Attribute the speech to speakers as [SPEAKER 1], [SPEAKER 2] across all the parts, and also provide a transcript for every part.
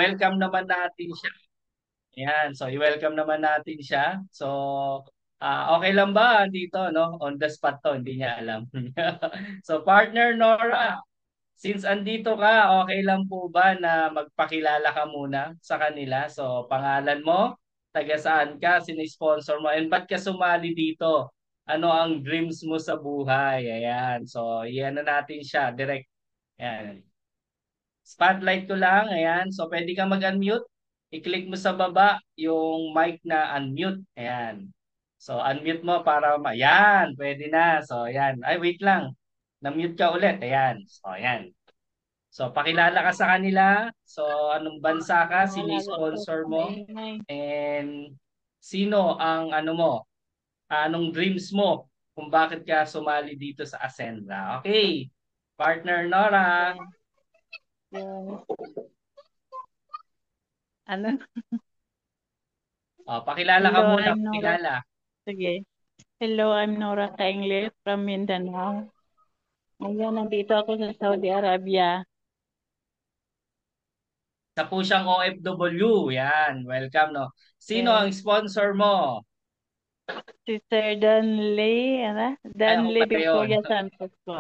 [SPEAKER 1] welcome naman natin siya. Ayan, so i-welcome naman natin siya. So, okay lang ba dito, no? On the spot to, hindi niya alam. So, partner Nora, since andito ka, okay lang po ba na magpakilala ka muna sa kanila? So, pangalan mo, taga saan ka, sino-sponsor mo, and ba't ka sumali dito? Ano ang dreams mo sa buhay? Ayan. So, iyan na natin siya. Direct. Ayan. Spotlight ko lang. Ayan. So, pwede ka mag-unmute. I-click mo sa baba yung mic na unmute. Ayan. So, unmute mo para Ayan. Pwede na. So, ayan. Ay, wait lang. Na-mute ka ulit. Ayan. So, ayan. So, pakilala ka sa kanila. So, anong bansa ka? Sino
[SPEAKER 2] Wala ka
[SPEAKER 1] sponsor mo?
[SPEAKER 2] maingay.
[SPEAKER 1] And sino ang ano mo? Anong dreams mo? Kung bakit ka sumali dito sa Ascenda? Okay. Partner Nora.
[SPEAKER 2] Yan. Yan. Ano?
[SPEAKER 1] Pakilala ka
[SPEAKER 2] Hello,
[SPEAKER 1] muna.
[SPEAKER 2] I'm Nora.
[SPEAKER 1] Pakilala.
[SPEAKER 2] Sige. Hello, I'm Nora Kaingles from Mindanao. Ngayon, nandito ako sa Saudi Arabia.
[SPEAKER 1] Isa po siyang OFW. Yan. Welcome, no? Sino
[SPEAKER 2] Yes.
[SPEAKER 1] ang sponsor mo?
[SPEAKER 2] Si Sir Danley, ano?
[SPEAKER 1] Ay, ako
[SPEAKER 2] Danley
[SPEAKER 1] pala yun.
[SPEAKER 2] Victoria Santos po.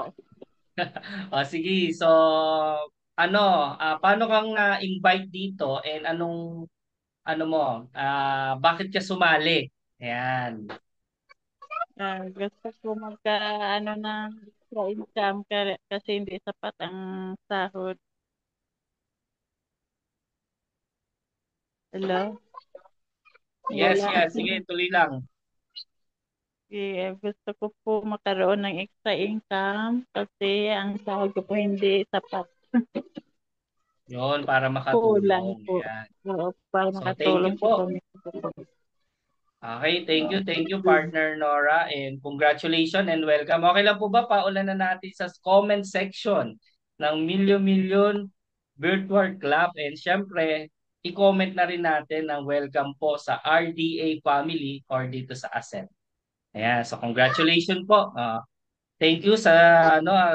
[SPEAKER 1] Sige. So, ano, paano kang na-invite dito and ano mo, bakit ka sumali? Ayan.
[SPEAKER 2] Gusto ko ano ng extra income kasi hindi sapat ang sahod. Hello?
[SPEAKER 1] Yes,
[SPEAKER 2] Wala.
[SPEAKER 1] yes. Sige, tuloy lang.
[SPEAKER 2] Gusto ko po makaroon ng extra income kasi ang sahod ko po hindi sapat.
[SPEAKER 1] Yun, para
[SPEAKER 2] Kulang
[SPEAKER 1] makatulong.
[SPEAKER 2] po.
[SPEAKER 1] Ayan.
[SPEAKER 2] Oo, para
[SPEAKER 1] So, thank
[SPEAKER 2] makatulong
[SPEAKER 1] you
[SPEAKER 2] sa
[SPEAKER 1] po.
[SPEAKER 2] pamilya ko po.
[SPEAKER 1] Okay, thank you partner Nora and congratulations and welcome. Okay lang po ba paulan na natin sa comment section ng Milyo Milyon Virtual Club and syempre i-comment na rin natin ng welcome po sa RDA family or dito sa Ascent. Ayan, so congratulations po. Thank you sa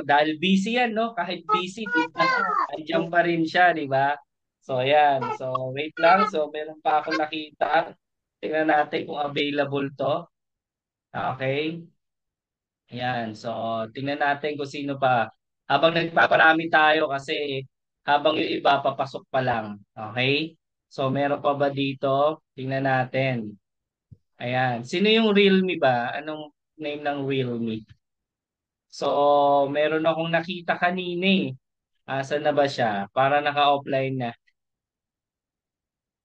[SPEAKER 1] dahil busy yan no, kahit busy di ba? Andiyan pa rin siya, di ba? So ayan, so wait lang. So meron pa akong nakita. Tingnan natin kung available to. Okay? Ayan. So, tingnan natin kung sino pa. Habang nagpaparami tayo kasi habang yung iba papasok pa lang. Okay? So, meron pa ba dito? Tingnan natin. Ayan. Sino yung Realme ba? Anong name ng Realme? So, meron akong nakita kanina eh. Asan na ba siya? Para naka-offline na.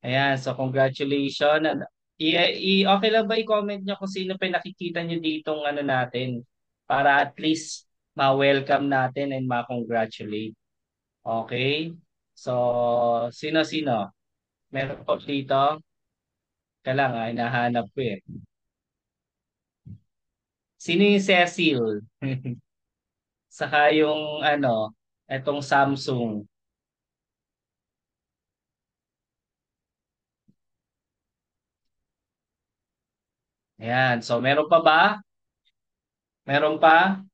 [SPEAKER 1] Ayan, so congratulations. Okay lang ba i-comment nyo kung sino pa yung nakikita nyo ditong ano natin para at least ma-welcome natin and ma-congratulate. Okay? So, sino-sino? Meron po dito? Kailang, hinahanap ko eh. Sino yung Cecil? Saka yung etong Samsung. Ayan, so meron pa ba? Meron pa?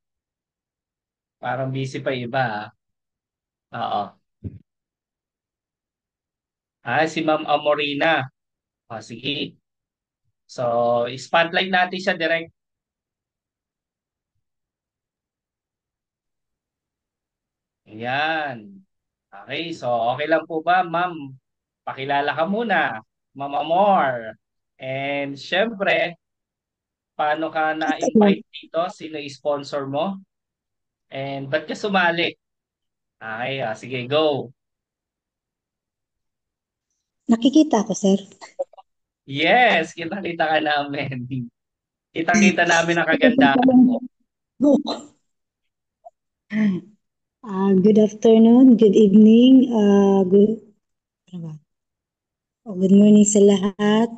[SPEAKER 1] Parang busy pa yung iba. Oo. Si Ma'am Amorina. Sige. So, spotlight natin siya direct. Ayan. Okay, so okay lang po ba, ma'am? Pakilala ka muna, Ma'am Amor. And syempre, paano ka na-invite dito? Sino sponsor mo? And ba't ka sumali? Okay, sige, go.
[SPEAKER 3] Nakikita ako, sir.
[SPEAKER 1] Yes, kita-kita ka namin. Kita-kita namin ang kagandahan mo.
[SPEAKER 3] Good afternoon, good evening, ano ba? Good morning sa lahat.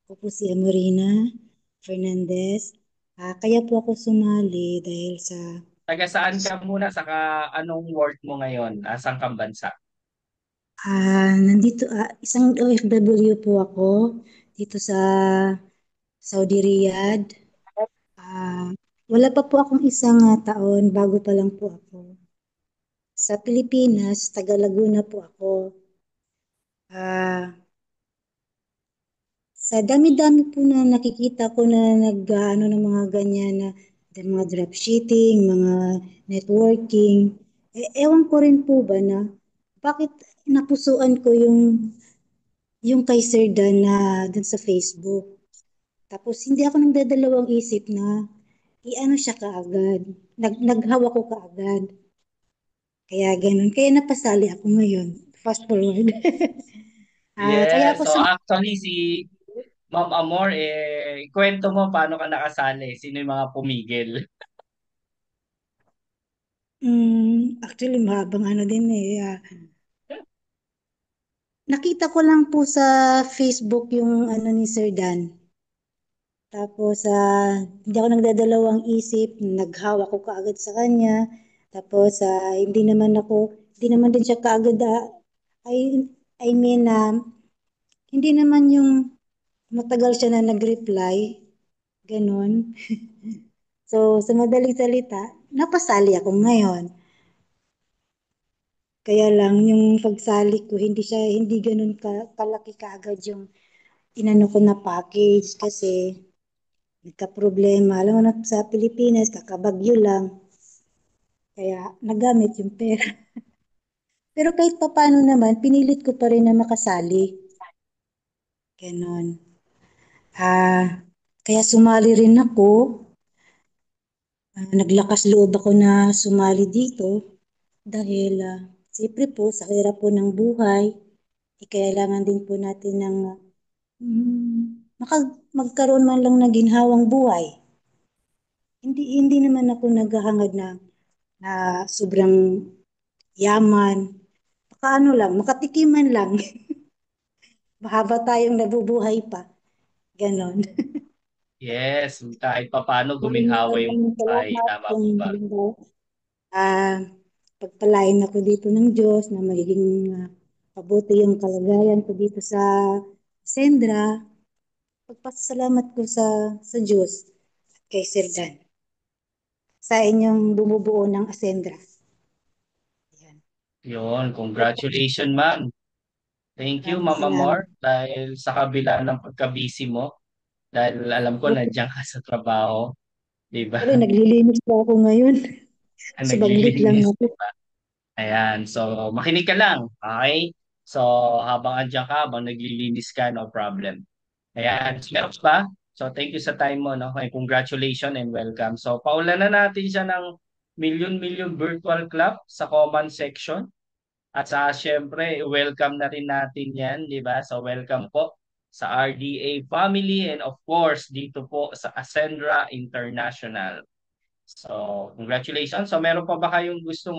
[SPEAKER 3] Ako po si Amorina Fernandez. Kaya po ako sumali dahil sa
[SPEAKER 1] Taga saan ka muna? Saka anong work mo ngayon? Saan kang bansa?
[SPEAKER 3] nandito, isang OFW po ako dito sa Saudi Riyadh. Ah, Wala pa po akong isang taon, bago pa lang po ako. Sa Pilipinas, taga Laguna po ako. sa dami-dami po na nakikita ko na nag-ano ng mga ganyan na mga dropshipping, mga networking. Ewan ko rin po ba na bakit napusuan ko yung kay Sir Dan na dun sa Facebook. Tapos hindi ako nagdadalawang isip na i-ano siya kaagad. Naghawa ko kaagad. Kaya ganun. Kaya napasali ako ngayon. Fast forward. Kaya
[SPEAKER 1] Yes.
[SPEAKER 3] ako
[SPEAKER 1] So
[SPEAKER 3] sa
[SPEAKER 1] actually si Ma'am Amor, kwento mo paano ka nakasali? Sino yung mga pumigil?
[SPEAKER 3] actually mahabang ano din eh. Nakita ko lang po sa Facebook yung ano ni Sir Dan. Tapos hindi ako nagdadalawang isip, naghawa ko kaagad sa kanya. Tapos hindi naman din siya kaagad, I, I mean, hindi naman yung matagal siya na nag-reply, ganun. So, sa madaling salita, napasali ako ngayon. Kaya lang, yung pagsali ko, hindi ganun kalaki kaagad yung inano ko na package kasi nagka-problema. Alam mo na sa Pilipinas, kakabagyo lang. Kaya nagamit yung pera. Pero kahit papano naman, pinilit ko pa rin na makasali. Ganon. Ah, kaya sumali rin ako. Naglakas loob ako na sumali dito dahil siyempre po sa hirap po ng buhay, kailangan din po natin ng magkaroon man lang ng ginhawang buhay. Hindi naman ako naghahangad na sobrang yaman. Makaano lang, makatikiman lang. Mahaba tayong nabubuhay pa. Ganon.
[SPEAKER 1] Yes, kahit papaano guminhawa yung
[SPEAKER 3] Maraming
[SPEAKER 1] buhay.
[SPEAKER 3] salamat
[SPEAKER 1] Tama
[SPEAKER 3] kung
[SPEAKER 1] po ba?
[SPEAKER 3] halimbawa, ah, pagpalain ako dito ng Diyos na magiging pabuti yung kalagayan ko dito sa Sendra. Pagpasalamat ko sa Diyos at kay Sir Dan sa inyong bumubuo ng Asendra. Yan.
[SPEAKER 1] Yun, congratulations ma'am. Thank you
[SPEAKER 3] Maraming
[SPEAKER 1] Ma'am Amor
[SPEAKER 3] salamat.
[SPEAKER 1] dahil sa kabila ng pagka-busy mo, dahil alam ko
[SPEAKER 3] Opo.
[SPEAKER 1] nandiyan ka sa trabaho, di ba?
[SPEAKER 3] Pero naglilinis pa ako ngayon. Subaglit lang
[SPEAKER 1] Naglilinis.
[SPEAKER 3] ako.
[SPEAKER 1] Ayan, so makinig ka lang, okay? So habang andyan ka, habang naglilinis ka, no problem. Ayan, meron pa? So thank you sa time mo, no? Okay, congratulations and welcome. So paulan na natin siya ng Million Virtual Club sa comment section. At sa syempre, welcome na rin natin yan, di ba? So welcome po sa RDA family and of course dito po sa Ascendra International. So congratulations. So meron pa ba kayong gustong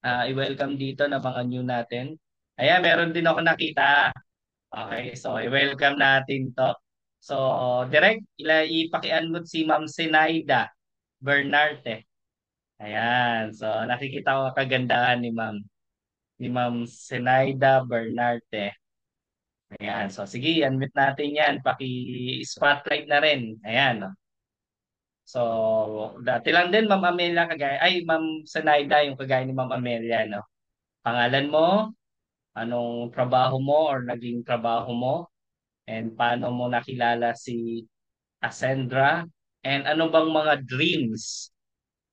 [SPEAKER 1] i-welcome dito na mga new natin? Ayan, meron din ako nakita. Okay, so i-welcome natin to. So direct ipaki-unmute si Ma'am Senaida Bernarte. Ayan, so nakikita ko kagandahan ni Ma'am Senaida Bernarte. Ayan. So, sige, unmute natin yan. Paki-spotlight na rin. Ayan. No? So, dati lang din, Ma'am Amelia, kagaya, ay, Ma'am Senaida, yung kagaya ni Ma'am Amelia, no? Pangalan mo, anong trabaho mo or naging trabaho mo, and paano mo nakilala si Ascendra, and ano bang mga dreams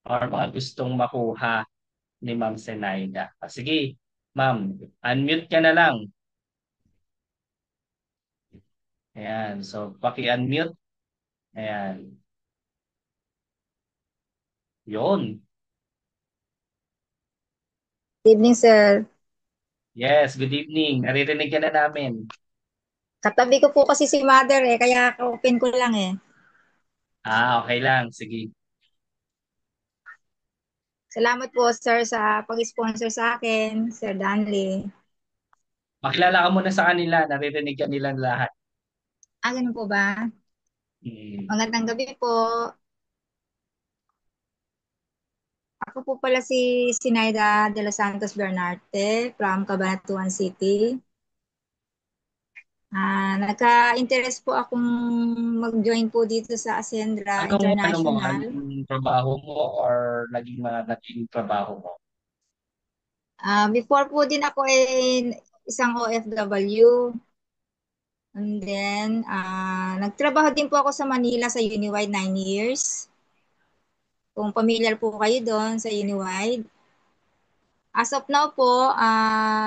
[SPEAKER 1] or mga gustong makuha ni Ma'am Senaida. Sige, Ma'am, unmute ka na lang. Ayan. So, paki-unmute. Ayan. Yun.
[SPEAKER 4] Good evening, sir.
[SPEAKER 1] Yes, good evening. Naririnig ka na namin.
[SPEAKER 4] Katabi ko po kasi si mother kaya open ko lang eh.
[SPEAKER 1] Okay lang. Sige.
[SPEAKER 4] Salamat po, sir, sa pag-sponsor sa akin, Sir Danley.
[SPEAKER 1] Makilala ka muna sa kanila. Naririnig ka nilang lahat.
[SPEAKER 4] Ganun po ba?
[SPEAKER 1] Hmm.
[SPEAKER 4] Magandang gabi po. Ako po pala si Sinaida de los Santos Bernarte from Cabanatuan City. Nagka-interest po akong mag-join po dito sa Ascendra International.
[SPEAKER 1] Anong trabaho mo or naging trabaho mo?
[SPEAKER 4] Before po din ako isang OFW. And then, nagtrabaho din po ako sa Manila sa Uniwide 9 years. Kung familiar po kayo doon sa Uniwide. As of now po,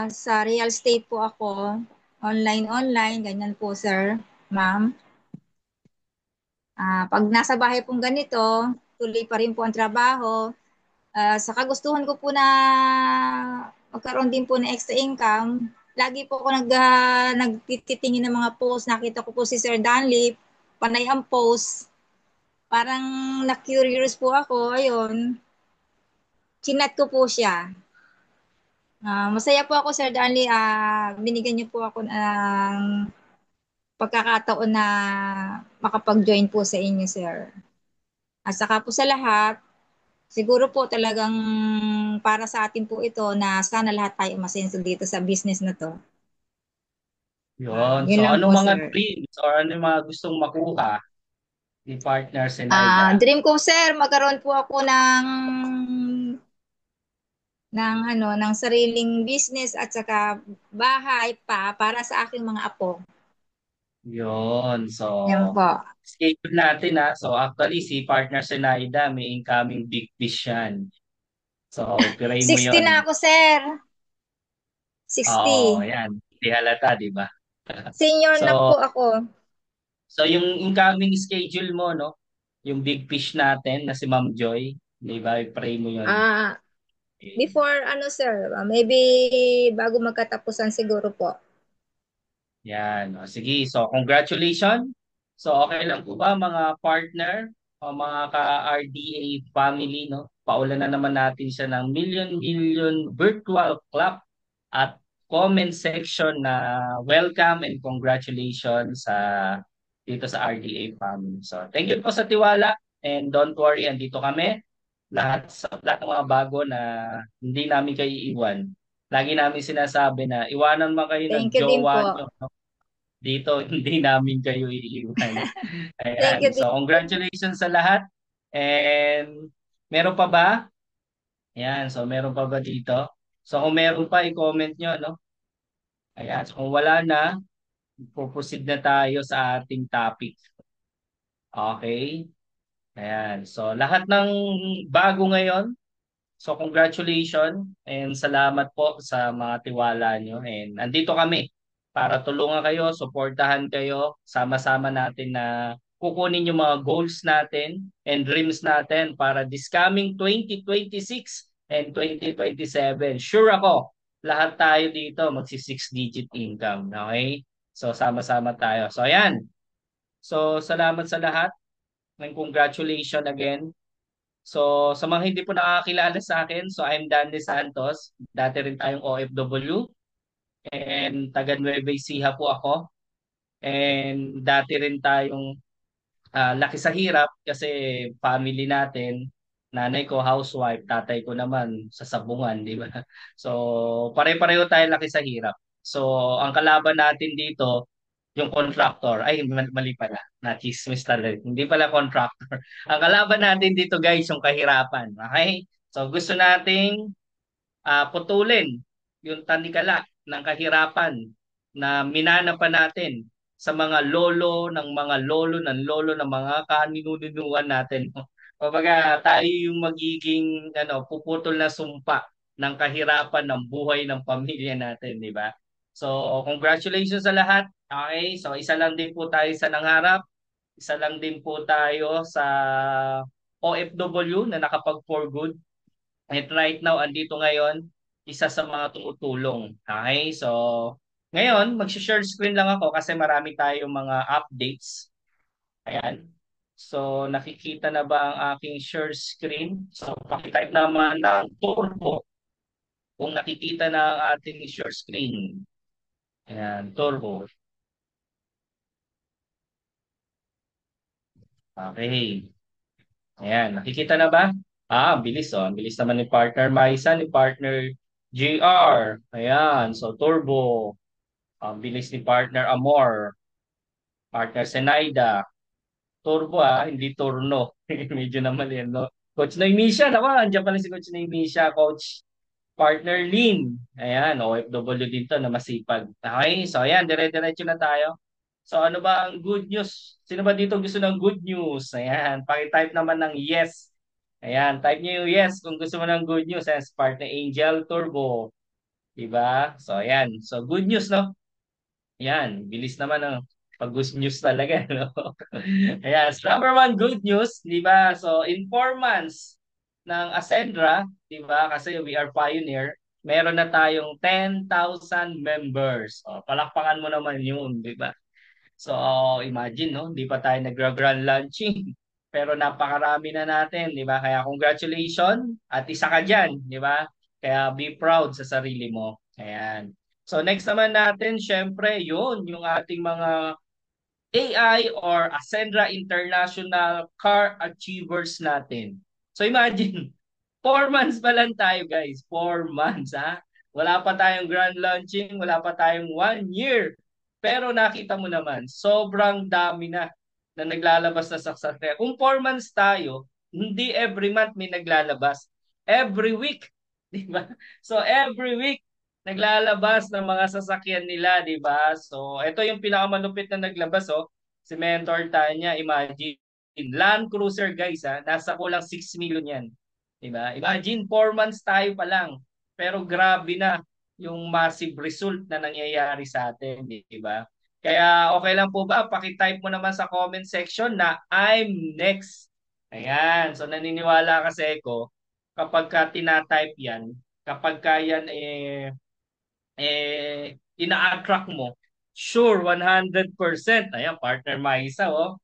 [SPEAKER 4] sa real estate po ako. Online, ganyan po sir, ma'am. Pag nasa bahay pong ganito, tuloy pa rin po ang trabaho. Sa kagustuhan ko po na magkaroon din po ng extra income, lagi po ako nagtitingin ng mga post. Nakita ko po si Sir Danley, panay ang post. Parang na-curious po ako. Ayun, chinat ko po siya. Masaya po ako, Sir Danley. Binigyan niyo po ako ng pagkakataon na makapag-join po sa inyo, sir. At saka po sa lahat, siguro po talagang para sa atin po ito na sana lahat tayo masenso dito sa business na to.
[SPEAKER 1] Yun.
[SPEAKER 4] Yun
[SPEAKER 1] So,
[SPEAKER 4] lang
[SPEAKER 1] anong
[SPEAKER 4] po,
[SPEAKER 1] mga
[SPEAKER 4] sir.
[SPEAKER 1] dreams or ano yung mga gustong makuha ni partner Zenaida?
[SPEAKER 4] Dream ko, sir, magkaroon po ako ng sariling business at saka bahay pa para sa aking mga apo.
[SPEAKER 1] Yun. So,
[SPEAKER 4] Yan po.
[SPEAKER 1] schedule natin ha. So, actually, si partner Zenaida, may incoming big fish yan. So, pray mo
[SPEAKER 4] 60 na
[SPEAKER 1] yon.
[SPEAKER 4] ako, sir.
[SPEAKER 1] Oo,
[SPEAKER 4] 60.
[SPEAKER 1] yan. Hindi halata, di ba?
[SPEAKER 4] Senior na po
[SPEAKER 1] So,
[SPEAKER 4] ako.
[SPEAKER 1] yung incoming schedule mo, no? Yung big fish natin na si Ma'am Joy, di ba? I-pray mo yon.
[SPEAKER 4] Ah, Before sir, maybe bago magkatapusan siguro po.
[SPEAKER 1] Yan. O, sige. So, congratulations. So, okay lang po ba mga partner o mga ka-RDA family, no? Paulan na naman natin siya ng million virtual clap at comment section na welcome and congratulations sa dito sa RDA family. So, thank you po sa tiwala and don't worry, andito kami. Lahat ng mga bago na hindi namin kayo iiwan. Lagi namin sinasabi na iwanan man kayo ng
[SPEAKER 4] Thank you din
[SPEAKER 1] jowa
[SPEAKER 4] po.
[SPEAKER 1] nyo. Dito, hindi namin kayo iiwan.
[SPEAKER 4] Thank you
[SPEAKER 1] Ayan.
[SPEAKER 4] din.
[SPEAKER 1] So, congratulations sa lahat. And meron pa ba? Ayan. So, meron pa ba dito? So, kung meron pa, i-comment nyo, no? Ayan. So, kung wala na, proceed na tayo sa ating topic. Okay? Ayan. So, lahat ng bago ngayon, so congratulations and salamat po sa mga tiwala nyo. And andito kami para tulungan kayo, suportahan kayo, sama-sama natin na kukunin yung mga goals natin and dreams natin para this coming 2026 and 2027. Sure ako, lahat tayo dito magsi 6-digit income. Okay? So sama-sama tayo. So ayan. So salamat sa lahat and congratulations again. So, sa mga hindi po nakakilala sa akin, so I'm Danny Santos. Dati rin tayong OFW and taga Nueva Ecija po ako. And dati rin tayong laki sa hirap kasi family natin, nanay ko housewife, tatay ko naman sa sabungan, di ba? So, pare-pareho tayo laki sa hirap. So, ang kalaban natin dito, yung contractor, ay mali pala, na-chismis talaga. Hindi pala contractor. Ang kalaban natin dito guys, yung kahirapan. Okay? So, gusto nating putulin yung tanikala ng kahirapan na minana pa natin sa mga lolo ng mga lolo ng lolo ng mga kaninununuan natin. Kumbaga, tayo yung magiging puputol na sumpa ng kahirapan ng buhay ng pamilya natin, di ba? So, congratulations sa lahat. Okay? So, isa lang din po tayo sa nangarap. Isa lang din po tayo sa OFW na nakapag-for good. And right now, andito ngayon, isa sa mga tumutulong. Okay? So, ngayon, mag-share screen lang ako kasi marami tayong mga updates. Ayan. So, nakikita na ba ang aking share screen? So, pakitype naman ng turbo kung nakikita na ang ating share screen. Ayan, turbo. Okay. Ayan, nakikita na ba? Bilis oh. Ang bilis naman ni partner Maisa, ni partner JR. Ayan, so turbo. Ang bilis ni partner Amor. Partner Senaida. Turbo hindi turno. Medyo naman yan, no? Coach Noemisha, naman. Andiyan pala si Coach Noemisha, Coach partner Lynn. Ayan, OFW din to na masipag. Okay, so ayan, dire-diretso na tayo. So ano ba ang good news? Sino ba dito gusto ng good news? Ayan, paki-type naman ng yes. Ayan, type niyo yung yes kung gusto mo ng good news. Ayan, part ng Angel Turbo. Diba? So ayan. So good news, no? Ayan, bilis naman ng pag-good news talaga, no? Ayan, so number one good news, di ba? So in 4 months ng Ascendra, di ba? Kasi we are pioneer, meron na tayong 10,000 members. O, palakpakan mo naman yun, di ba? So, imagine, no? Hindi pa tayo nag-grand launching. Pero napakarami na natin, di ba? Kaya congratulations at isa ka dyan, di ba? Kaya be proud sa sarili mo. Ayan. So, next naman natin, syempre, yun, yung ating mga AI or Ascendra International Car Achievers natin. So, imagine, 4 months pa lang tayo, guys. 4 months, ha? Wala pa tayong grand launching, wala pa tayong 1 year. Pero nakita mo naman, sobrang dami na naglalabas na success rate. Kung 4 months tayo, hindi every month may naglalabas. Every week, di ba? So every week, naglalabas ng mga sasakyan nila, di ba? So ito yung pinakamalupit na naglabas, oh. Si Mentor Tanya, imagine. Land Cruiser, guys, ha? Nasa kulang 6 million yan. Diba? Imagine, 4 months tayo pa lang. Pero grabe na yung massive result na nangyayari sa atin. Diba? Kaya okay lang po ba? Pakitype mo naman sa comment section na I'm next. Ayan. So naniniwala kasi ako, kapag ka tinatype yan, kapag ka yan ina-attract mo, sure, 100%. Ayan, partner Maisa, oh.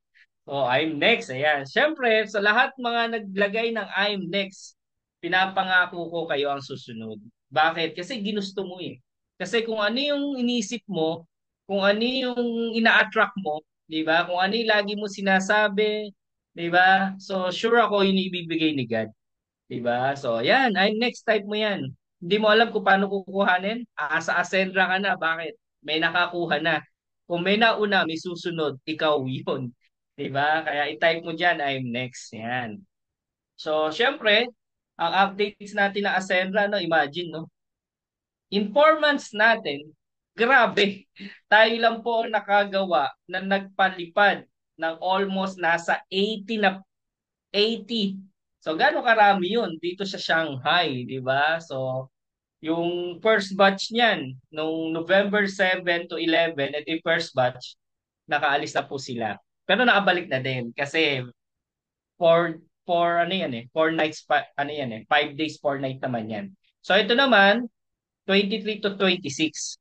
[SPEAKER 1] So, I'm next. Ayan. Siyempre, sa lahat mga naglagay ng I'm next, pinapangako ko kayo ang susunod. Bakit? Kasi ginusto mo eh. Kasi kung ano yung inisip mo, kung ano yung ina-attract mo, di ba? Kung ano yung lagi mo sinasabi, di ba? So, sure ako yun ibibigay ni God. Diba? So, yan. I'm next type mo yan. Hindi mo alam kung paano kukuhanin? Sa Ascendra ka na. Bakit? May nakakuha na. Kung may nauna, may susunod. Ikaw yun. Diba? Kaya i-type mo dyan, I'm next. Yan. So, syempre, ang updates natin na Ascendra, no, imagine, no? In 4 months natin, grabe. Tayo lang po ang nakagawa na nagpalipad ng almost nasa 80. So, gaano karami yun dito sa Shanghai, di ba? So, yung first batch niyan, nung November 7 to 11, at yung first batch, nakaalis na po sila. Pero nakabalik na din kasi for ano yan 4 nights pa, ano yan 5 days, 4 nights naman yan. So, ito naman, 23 to 26.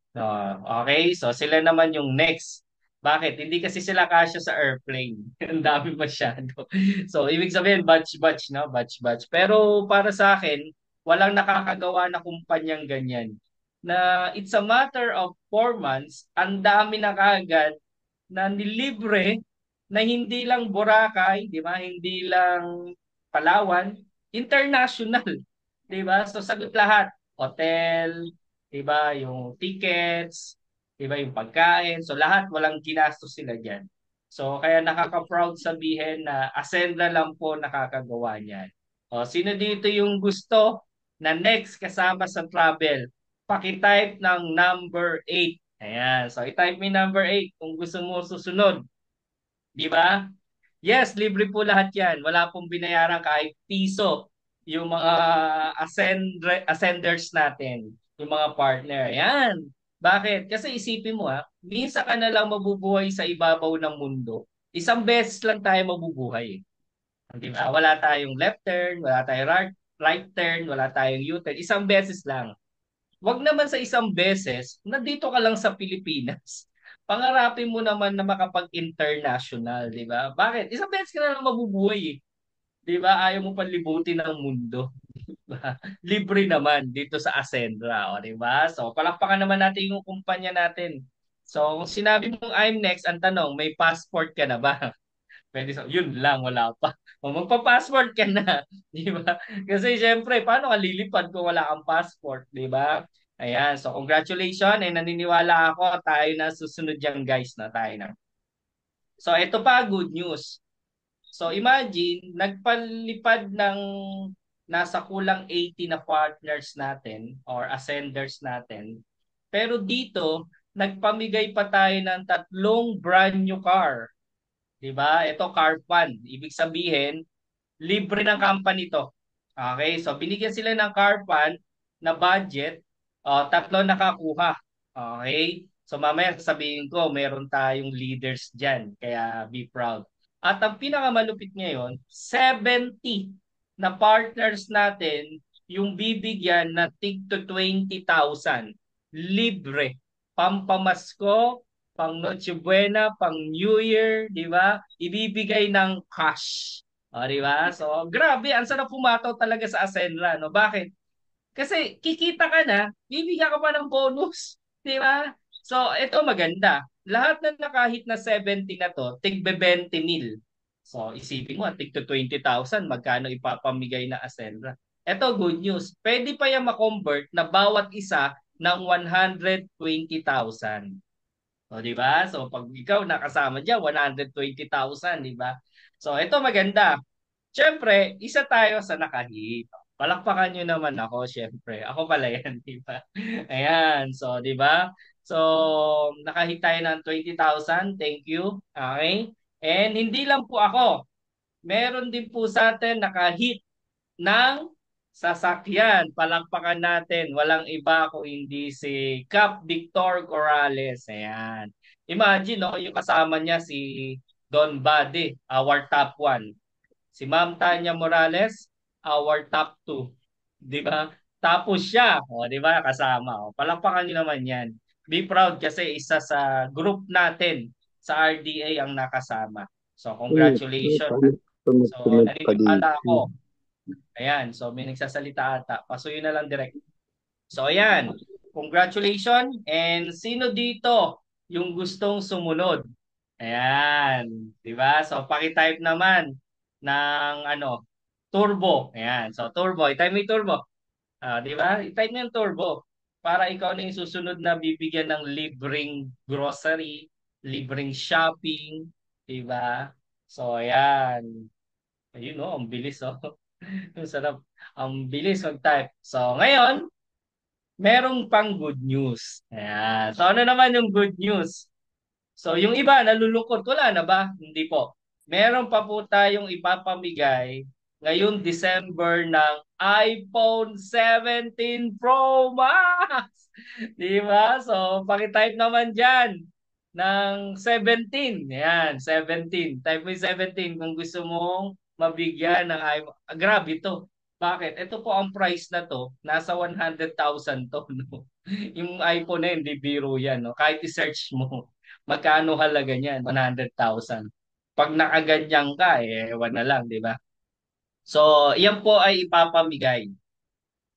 [SPEAKER 1] Okay, so sila naman yung next. Bakit? Hindi kasi sila kasya sa airplane. Ang dami masyado. So, ibig sabihin, batch-batch, no? Batch-batch. Pero para sa akin, walang nakakagawa na kumpanyang ganyan. Na it's a matter of 4 months, ang dami na kaagad na nilibre na hindi lang Boracay, di ba? Hindi lang Palawan, international. Di ba? So sagot lahat. Hotel, di ba? Yung tickets, di ba? Yung pagkain. So lahat walang ginastos sila diyan. So kaya nakaka-proud sabihin na Ascendra lang po nakakagawa niyan. O, sino dito yung gusto na next kasama sa travel? Paki-type ng number 8. Ayan. So, i-type mo yung number 8 kung gusto mo susunod. Di ba? Yes, libre po lahat yan. Wala pong binayaran kahit piso yung mga ascenders natin, yung mga partner. Yan. Bakit? Kasi isipin mo minsan ka na lang mabubuhay sa ibabaw ng mundo. Isang beses lang tayo mabubuhay. Di ba? Wala tayong left turn, wala tayong right turn, wala tayong U-turn. Isang beses lang. Wag naman sa isang beses, nandito ka lang sa Pilipinas. Pangarapin mo naman na makapag-international, di ba? Bakit? Isang beses ka na lang mabubuhay eh. Di ba? Ayaw mo panlibutin ng mundo. Libre naman dito sa Ascendra, o di ba? So, palakpakan naman natin yung kumpanya natin. So, kung sinabi mong I'm next, ang tanong, may passport ka na ba? Pwede sa, yun lang, wala pa. O magpa-passport ka na, di ba? Kasi syempre, paano ka lilipad kung wala kang passport, di ba? Ayan, so congratulations, naniniwala ako tayo na susunod yan guys na tayo na. So ito pa, good news. So imagine, nagpalipad ng nasa kulang 80 na partners natin or ascenders natin. Pero dito, nagpamigay pa tayo ng 3 brand new car. 'Di ba? Ito car fund. Ibig sabihin, libre ng company to. Okay, so binigyan sila ng car fund na budget, 3 nakakuha. Okay? So mamaya sabihin ko, meron tayong leaders diyan, kaya be proud. At ang pinakamalupit ngayon, 70 na partners natin yung bibigyan na tig to 20,000 libre. Pampamasko, pang Noche Buena, pang New Year, di ba? Ibibigay ng cash. O, di ba? So, grabe, ang sarap pumataw talaga sa Asenra, no? Bakit? Kasi kikita ka na, bibigyan ka pa ng bonus. Di ba? So, ito maganda. Lahat na kahit na 70 na to, tigbe 20 mil. So, isipin mo, tig to 20,000, magkano ipapamigay na Asenra. Ito, good news. Pwede pa yan ma-convert na bawat isa ng 120,000. O, di ba? So, pag ikaw nakasama dyan, 120,000, di ba? So, ito maganda. Siyempre, isa tayo sa nakahit. Palakpakan nyo naman ako, siyempre. Ako pala yan, di ba? Ayan, so, di ba? So, nakahit tayo ng 20,000. Thank you. Okay? And hindi lang po ako. Meron din po sa atin nakahit ng sasakyan. Palakpakan natin. Walang iba kung hindi si Cap Victor Corrales. Ayan. Imagine, no, yung kasama niya si Don Bade, our top 1. Si Ma'am Tanya Morales, our top 2. Di ba? Tapos siya, di ba, kasama. Palakpakan niyo naman yan. Be proud kasi isa sa group natin sa RDA ang nakasama. So, congratulations. So, naniniwala ako. Ayan, so may nagsasalita ata. Pasuyin na lang direct. So ayan, congratulations. And sino dito yung gustong sumunod? Ayan, di ba? So paki-type naman ng turbo. Ayan, so turbo. I-type mo yung turbo. Di ba? I-type mo yung turbo para ikaw na yung susunod na bibigyan ng libreng grocery, libreng shopping, di ba? So ayan. Ayun oh, ang bilis oh. Ang sarap. Ang bilis mag-type. So, ngayon, merong pang good news. Ayan. So, ano naman yung good news? So, yung iba, nalulungkot. Wala na ba? Hindi po. Meron pa po tayong ipapamigay ngayong December ng iPhone 17 Pro Max. Di ba? So, pakitype naman dyan ng 17. Ayan, 17. Type mo yung 17 kung gusto mong mabigyan ng iPhone. Grabe to. Bakit? Ito po ang price na to. Nasa 100,000 to. No? Yung iPhone na yun, di biro yan. No? Kahit i-search mo, magkano halaga niyan? 100,000. Pag nakaganyan ka, ewan na lang, di ba? So, yan po ay ipapamigay.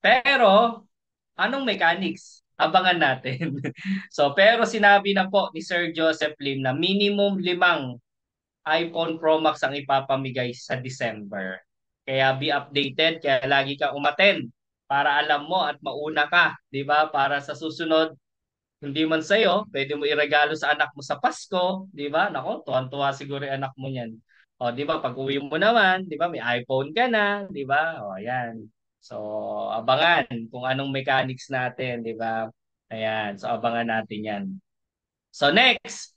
[SPEAKER 1] Pero, anong mechanics? Abangan natin. So, pero sinabi na po ni Sir Joseph Lim na minimum 5 iPhone Pro Max ang ipapamigay sa December. Kaya be updated, kaya lagi ka umattend para alam mo at mauna ka, 'di ba? Para sa susunod, hindi man sa'yo, pwede mo iregalo sa anak mo sa Pasko, 'di ba? Nako, tuwan-tuwa siguro 'yung anak mo niyan. O, 'di ba? Pag-uwi mo naman, 'di ba? May iPhone ka na, 'di ba? O, ayan. So, abangan kung anong mechanics natin, 'di ba? Ayan, so abangan natin 'yan. So next,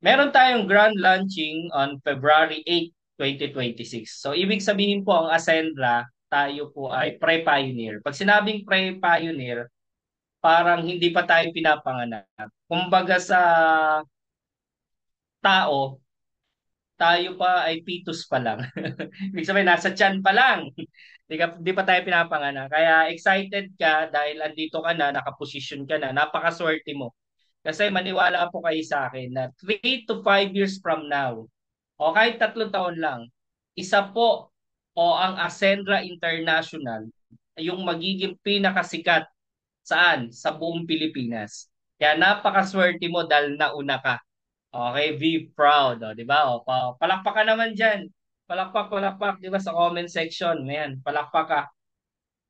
[SPEAKER 1] meron tayong grand launching on February 8, 2026. So ibig sabihin po ang Ascendra, tayo po ay pre-pioneer. Pag sinabing pre-pioneer, parang hindi pa tayo pinapanganak. Kumbaga sa tao, tayo pa ay fetus pa lang. Ibig sabihin, nasa tiyan pa lang. Di pa tayo pinapanganak. Kaya excited ka dahil andito ka na, nakaposisyon ka na, napakaswerte mo. Kasi maniwala po kayo sa akin na 3 to 5 years from now, o kahit 3 taon lang, isa po o ang Ascendra International ay yung magiging pinakasikat saan? Sa buong Pilipinas. Kaya napakaswerte mo dahil nauna ka. Okay, be proud, di ba? Palakpak ka naman diyan. Palakpak, palakpak, di ba sa comment section. Ayan, palakpak ka.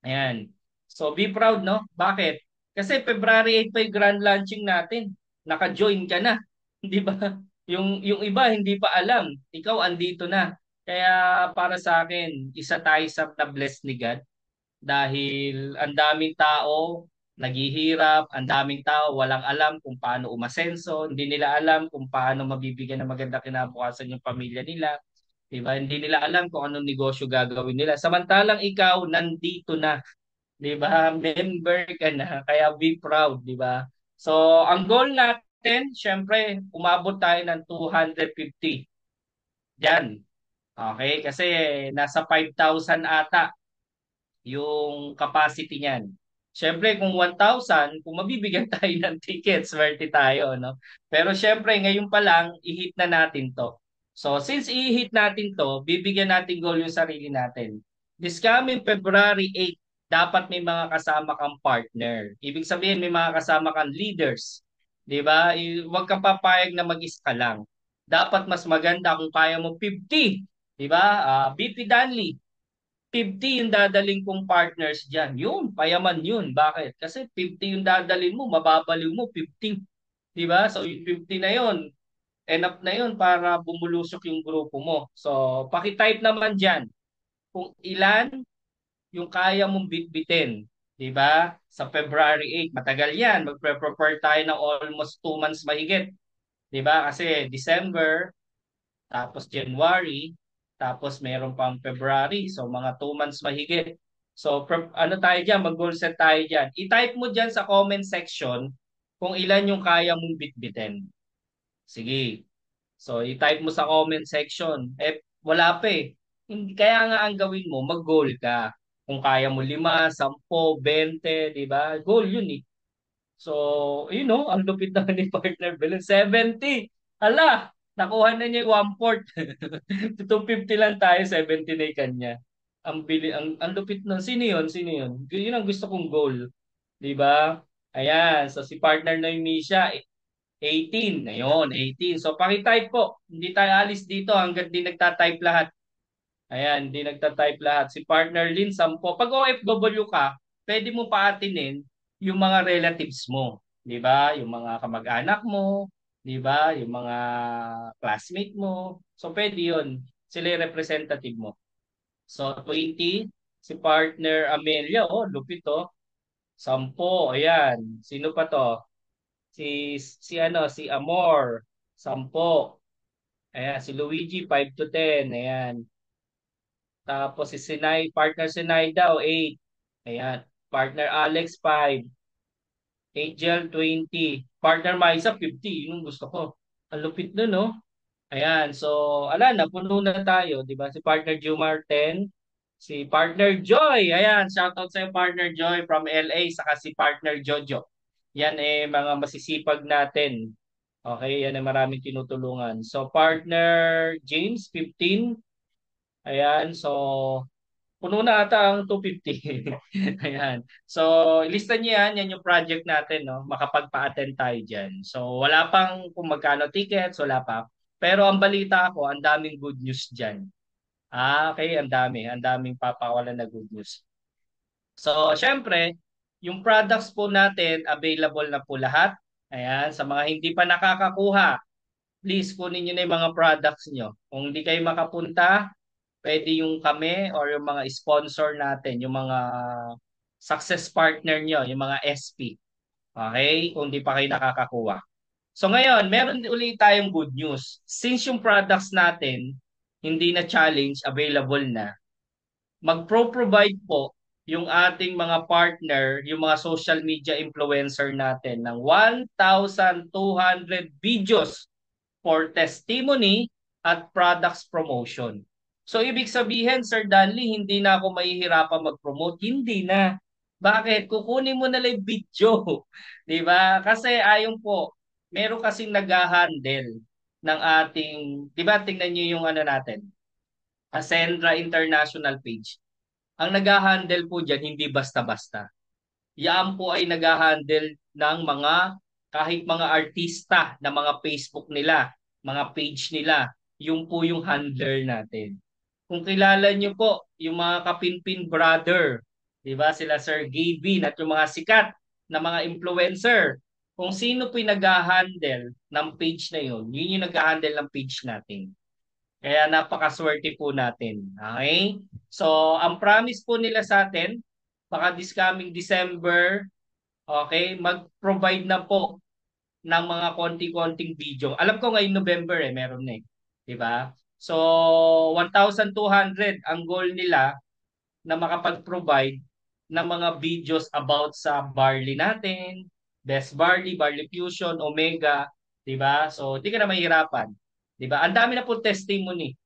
[SPEAKER 1] Ayan. So be proud, no? Bakit? Kasi February 8 pa yung grand launching natin. Naka-join ka na, 'di ba? Yung iba hindi pa alam. Ikaw andito na. Kaya para sa akin, isa tayo sa na-bless ni God dahil ang daming tao naghihirap, ang daming tao, walang alam kung paano umasenso, hindi nila alam kung paano mabibigyan ng maganda kinabukasan yung pamilya nila, di ba? Hindi nila alam kung anong negosyo gagawin nila. Samantalang ikaw, nandito na, di ba? Member ka na, kaya be proud, di ba? So, ang goal natin, syempre, umabot tayo ng 250. Yan. Okay? Kasi nasa 5,000 ata yung capacity niyan. Siyempre, kung 1,000, kung mabibigyan tayo ng tickets, swerte tayo, no? Pero siyempre, ngayon pa lang, i-hit na natin to. So, since i-hit natin to, bibigyan natin goal yung sarili natin. This coming February 8, dapat may mga kasama kang partner. Ibig sabihin, may mga kasama kang leaders. Di ba? Huwag kang papayag na mag-isa lang. Dapat mas maganda kung kaya mo 50. Di ba? BP Danley, 50 yung dadaling kong partners dyan. Yun, payaman yun. Bakit? Kasi 50 yung dadalin mo, mababaliw mo 50. Di ba? So yung 50 na yun, enough na yun para bumulusok yung grupo mo. So pakitype naman dyan kung ilan yung kaya mong bitbitin. Di ba? Sa February 8, matagal yan. Magpre-prepare tayo ng almost 2 months mahigit. Di ba? Kasi December, tapos January, tapos meron pang February. So mga 2 months mahigit. So ano tayo dyan, mag-goal set tayo dyan. I-type mo dyan sa comment section kung ilan yung kaya mong bitbitin. Sige. So i-type mo sa comment section. Eh, wala pa eh. Hindi, kaya nga ang gawin mo, mag-goal ka. Kung kaya mo 5, 10, 20, di ba? Goal yun eh. So, ang lupit na ni partner Belen. 70. Hala, nakuha na niya yung 1/4. 250 lang tayo, 70 na yung kanya. Ang lupit nun. Sino yun? Sino yun? Yun ang gusto kong goal. Di ba? Ayan. So, si partner na yung Misha, 18. Ayun, 18. So, pakitype po. Hindi tayo alis dito hanggang di nagtatype lahat. Ayan, hindi nagta-type lahat. Si partner Lin, 10. Pag OFW ka, pwede mo paatinin yung mga relatives mo. Di ba? Yung mga kamag-anak mo. Di ba? Yung mga classmate mo. So, pwede yun. Sila yung representative mo. So, 20. Si partner Amelia, oh, lupit oh. 10. Ayan. Sino pa to? Si Amor. 10. Ayan, si Luigi, 5 to 10. Ayan. Tapos si partner Sinay daw, 8. Ayan. Partner Alex, 5. Angel, 20. Partner Maisa, 50. Yun yung gusto ko. Ang lupit nun, no? Ayan. So, ala na, puno na tayo. Di ba? Si partner Jumar, 10. Si partner Joy. Ayan. Shoutout sa partner Joy from LA. Saka si partner Jojo. Yan eh, mga masisipag natin. Okay, yan ay maraming tinutulungan. So, partner James, 15. Ayan. So, puno na ata ang 250. Ayan. So, ilista niyo yan. Yan yung project natin, no? Makapagpa-attend tayo dyan. So, wala pang kung magkano tickets, wala pa. Pero ang balita ko, ang daming good news dyan. Okay, ang dami. Ang daming papakawalan na good news. So, syempre, yung products po natin, available na po lahat. Ayan, sa mga hindi pa nakakakuha, please kunin nyo na yung mga products nyo. Kung hindi kayo makapunta, pwede yung kami or yung mga sponsor natin, yung mga success partner nyo, yung mga SP. Okay? Kung di pa kayo nakakakuha. So ngayon, meron ulit tayong good news. Since yung products natin, hindi na challenge, available na, mag-provide po yung ating mga partner, yung mga social media influencer natin ng 1,200 videos for testimony at products promotion. So ibig sabihin, Sir Danley, hindi na ako mahihirapan mag-promote. Hindi na. Bakit? Kukunin mo na lang yung video. Di ba? Kasi ayon po, meron kasing nag-handle ng ating, di ba, tingnan nyo yung ano natin, Ascendra International page. Ang nag-handle po dyan, hindi basta-basta. Yan po ay nag-handle ng mga kahit mga artista na mga Facebook nila, mga page nila. Yung po yung handler natin. Kung kilala niyo po yung mga Kapinpin Brother, di ba? Sila Sir Gavin at yung mga sikat na mga influencer. Kung sino po yung nag-handle ng page na yun, yun yung nag-handle ng page natin. Kaya napakaswerte po natin. Okay? So, ang promise po nila sa atin, baka this coming December, okay, mag-provide na po ng mga konti-konting video. Alam ko ngayon November meron na 'di ba? So 1,200 ang goal nila na makapag-provide ng mga videos about sa barley natin, best barley, barley fusion, omega, 'di ba? So hindi ka na mahirapan, 'di ba? Ang dami na po testimony.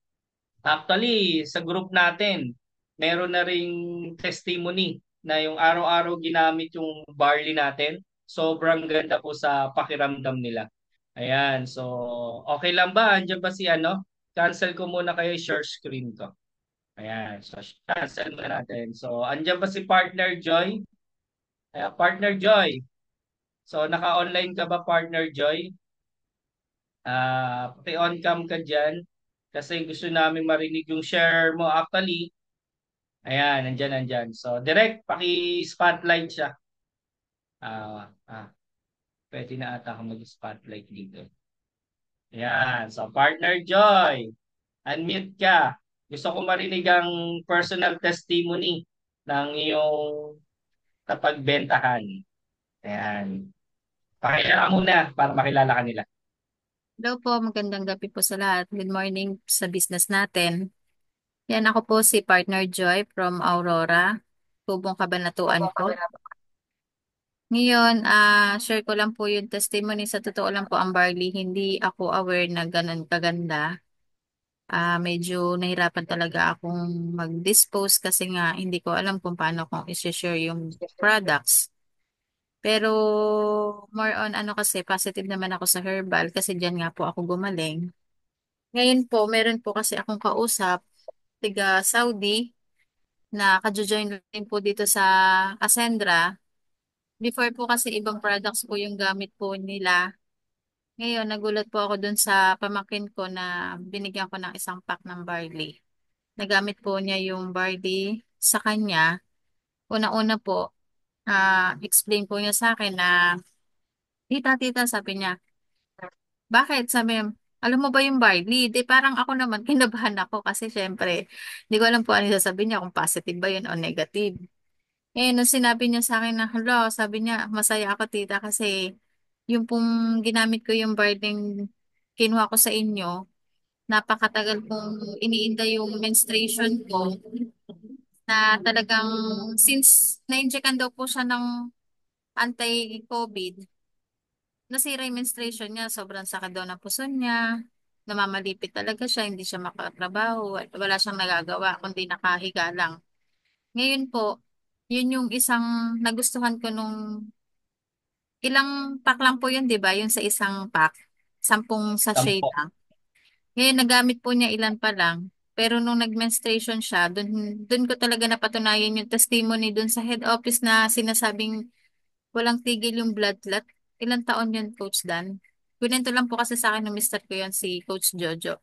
[SPEAKER 1] Actually, sa group natin, meron na ring testimony na yung araw-araw ginamit yung barley natin. Sobrang ganda po sa pakiramdam nila. Ayan, so okay lang ba? Andiyan ba si ano? Cancel ko muna kayo share screen ko. Ayan, so cancel na natin. So andiyan ba si Partner Joy? Ayan, Partner Joy. So naka-online ka ba Partner Joy? Paki-on cam ka dyan. Kasi gusto namin marinig yung share mo. Actually, ayan, nandyan. So, direct, paki-spotlight siya. Ah, ah, pwede na ata ako mag-spotlight dito. Ayan, so partner Joy, unmute ka. Gusto ko marinig ang personal testimony ng iyong kapagbentahan. Ayan. Pakilala ka muna para makilala ka nila.
[SPEAKER 5] Hello po, magandang gabi po sa lahat. Good morning sa business natin. Yan, ako po si Partner Joy from Aurora, Tubong Kabanatuan po. Ngayon, share ko lang po yung testimony. Sa totoo lang po, ang barley, hindi ako aware na ganun kaganda. Medyo nahirapan talaga akong mag-dispose kasi nga hindi ko alam kung paano kong i-share yung products. Pero more on ano kasi, positive naman ako sa herbal kasi dyan nga po ako gumaling. Ngayon po, meron po kasi akong kausap, tiga Saudi, na kajo-join rin po dito sa Ascendra. Before po kasi ibang products po yung gamit po nila. Ngayon, nagulat po ako dun sa pamangkin ko na binigyan ko ng isang pack ng barley. Nagamit po niya yung barley sa kanya. Una-una po, explain po niya sa akin na, tita, sabi niya, bakit? Sabi, alam mo ba yung barley? Di parang ako naman, kinabahan ako kasi syempre, hindi ko alam po ano yung sasabihin niya, kung positive ba yun o negative. Eh, nung sinabi niya sa akin na, hello, sabi niya, masaya ako tita kasi yung pong ginamit ko yung barley kinuha ko sa inyo, napakatagal kong iniinda yung menstruation ko na talagang since na-injectan daw po siya ng anti-COVID, nasira yung menstruation niya, sobrang sakit daw ng puso niya, namamalipit talaga siya, hindi siya makatrabaho, wala siyang nagagawa, kundi nakahiga lang. Ngayon po, yun yung isang nagustuhan ko nung ilang pack lang po yun, di ba? Yung sa isang pack, 10 sachet
[SPEAKER 1] Tampo.
[SPEAKER 5] lang. Ngayon, nagamit po niya ilan pa lang. Pero nung nag-menstruation siya, dun ko talaga napatunayan yung testimony dun sa head office na sinasabing walang tigil yung blood clot. Ilang taon yun, Coach Dan? Kunento lang po kasi sa akin ng mister ko yun, si Coach Jojo,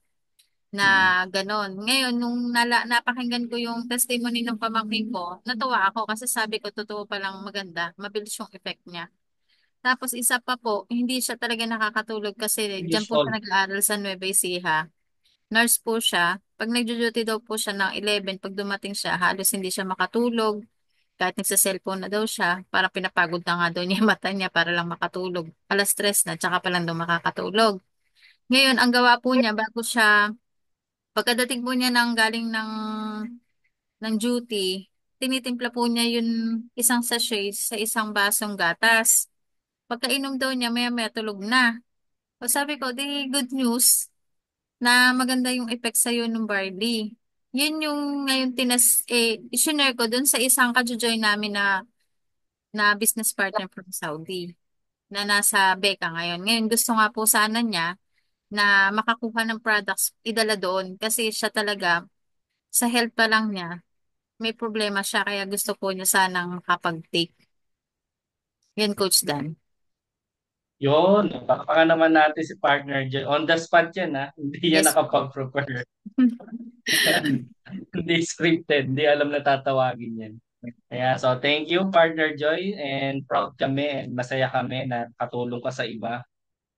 [SPEAKER 5] na
[SPEAKER 1] Mm.
[SPEAKER 5] ganon. Ngayon, nung napakinggan ko yung testimony ng pamangkin ko, natuwa ako kasi sabi ko, totoo palang maganda, mabilis yung effect niya. Tapos isa pa po, hindi siya talaga nakakatulog kasi dyan po siya
[SPEAKER 1] Useful.
[SPEAKER 5] nag-aaral sa Nueva Ecija. Nurse po siya. Pag nagjo-duty daw po siya ng 11, pag dumating siya, halos hindi siya makatulog. Kahit nagsa-cellphone na daw siya, para pinapagod na nga daw niya yung mata niya para lang makatulog. Alas stress na, tsaka pa lang daw makakatulog. Ngayon, ang gawa po niya, bago siya, pagkadating po niya ng galing ng duty, tinitimpla po niya yung isang sachet sa isang basong gatas. Pagkainom daw niya, maya-maya tulog na. O sabi ko, di good news na maganda yung effect sa'yo ng barley. Yun yung ngayon isinare ko dun sa isang kajojoy namin na business partner from Saudi na nasa Beka ngayon. Ngayon gusto nga po sana niya na makakuha ng products idala doon kasi siya talaga sa health pa lang niya may problema siya kaya gusto po niya sanang makapag-take. Yan, Coach Dan.
[SPEAKER 1] Yun, pakaka naman natin si partner dyan. On the spot yan, ha? Hindi yan
[SPEAKER 5] Yes.
[SPEAKER 1] nakapag-prepare. Hindi scripted. Hindi alam na tatawagin yan. Kaya, so thank you, partner Joy. And proud kami and masaya kami na katulong ka sa iba.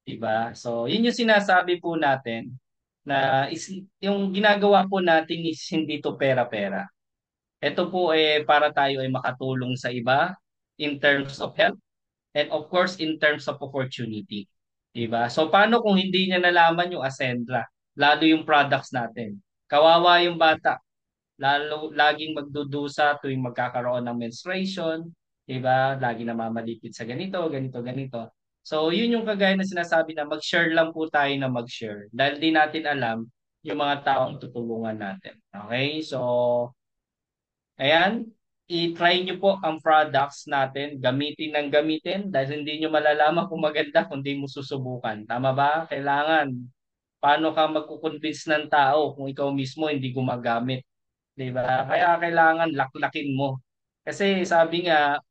[SPEAKER 1] Diba? So, yun yung sinasabi po natin na yung ginagawa po natin is hindi to pera-pera. Ito po para tayo ay makatulong sa iba in terms of health, and of course in terms of opportunity. Diba? So paano kung hindi niya nalaman yung Ascendra, lalo yung products natin? Kawawa yung bata, lalo laging magdudusa tuwing magkakaroon ng menstruation, 'di ba? Lagi namamalipit sa ganito, ganito, ganito. So, yun yung kagaya na sinasabi na mag-share lang po tayo na mag-share dahil di natin alam yung mga taong tutulungan natin. Okay? So, ayan, i-try nyo po ang products natin, gamitin ng gamitin dahil hindi nyo malalaman kung maganda kung di mo susubukan. Tama ba? Kailangan. Paano ka magkukonvince ng tao kung ikaw mismo hindi gumagamit? 'Di ba? Kaya kailangan laklakin mo. Kasi sabi nga,